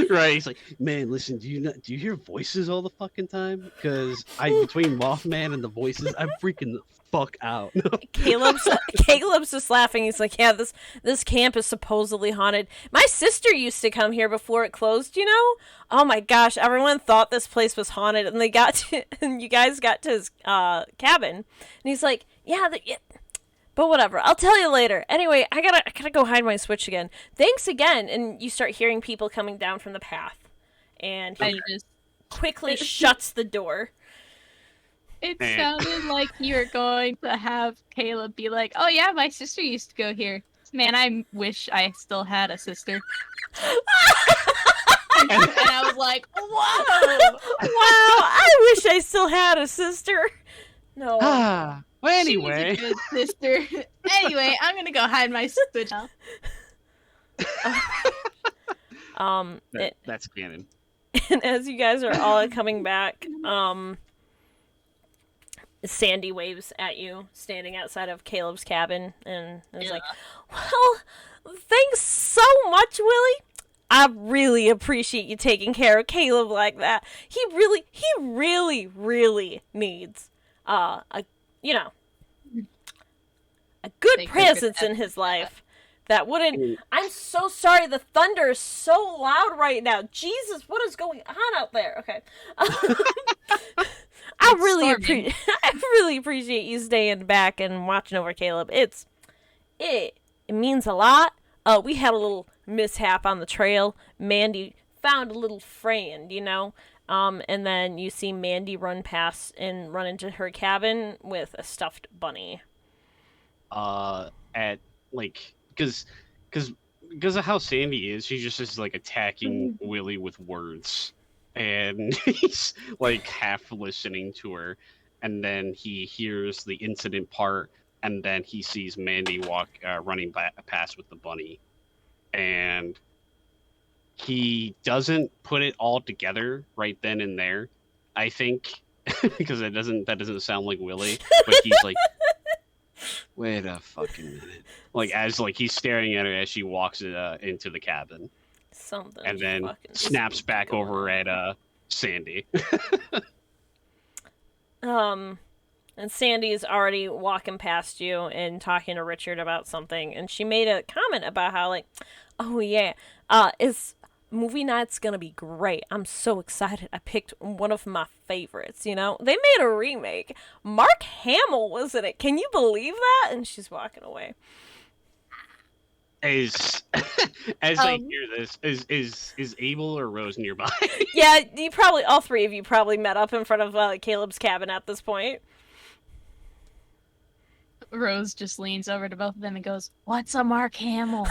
Right, he's like, "Man, listen, do you hear voices all the fucking time? Because between Mothman and the voices, I'm freaking the fuck out." Caleb's just laughing. He's like, "Yeah, this camp is supposedly haunted. My sister used to come here before it closed. Oh my gosh, everyone thought this place was haunted, and and you guys got to his cabin, and he's like, yeah, but whatever. I'll tell you later. Anyway, I gotta go hide my switch again. Thanks again." And you start hearing people coming down from the path, and he quickly shuts the door. It sounded like you were going to have Caleb be like, "Oh yeah, my sister used to go here. Man, I wish I still had a sister." And I was like, "Whoa, Wow! I wish I still had a sister." No. Well, she was anyway, a good sister." Anyway, I'm gonna go hide my switch now. that's canon. And as you guys are all coming back, Sandy waves at you, standing outside of Caleb's cabin, and is like, "Well, thanks so much, Willie. I really appreciate you taking care of Caleb like that. He really, really needs a good Take presence good in his life. That wouldn't. I'm so sorry. The thunder is so loud right now. Jesus, what is going on out there? Okay. I really appreciate you staying back and watching over Caleb. It means a lot. We had a little mishap on the trail. Mandy found a little friend, and then you see Mandy run past and run into her cabin with a stuffed bunny. At like because of how Sandy is, she just is like attacking Willie with words, and he's like half listening to her, and then he hears the incident part and then he sees Mandy running past with the bunny, and he doesn't put it all together right then and there. I think because that doesn't sound like Willie, but he's like, wait a fucking minute, like as like he's staring at her as she walks into the cabin, Something. and then fucking snaps spooky back going over on. at Sandy. And Sandy's already walking past you and talking to Richard about something, and she made a comment about how, like, oh yeah, it's movie night's gonna be great. I'm so excited. I picked one of my favorites. You know, they made a remake. Mark Hamill was in it. Can you believe that? And she's walking away. As as I Um, hear this, is Abel or Rose nearby? Yeah, you probably all three of you probably met up in front of Caleb's cabin at this point. Rose just leans over to both of them and goes, "What's a Mark Hamill?"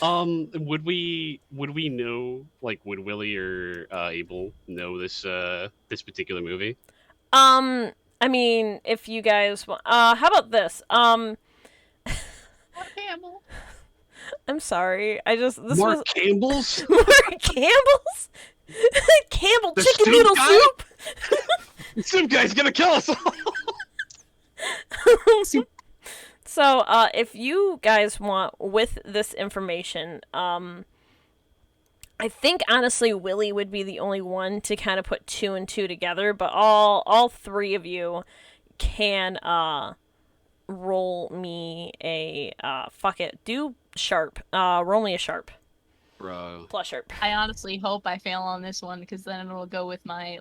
Would we know, like, would Willie or Abel know this particular movie? I mean, if you guys want, how about this? Mark Hamill. I'm sorry. This Mark was Campbell's Mark Campbell's Campbell The chicken soup noodle guy? soup. Some guy's gonna kill us all. So, if you guys want with this information, I think honestly Willie would be the only one to kind of put two and two together, but all three of you can roll me a fuck it, do sharp. Roll me a sharp. Bro. Plus sharp. I honestly hope I fail on this one because then it'll go with my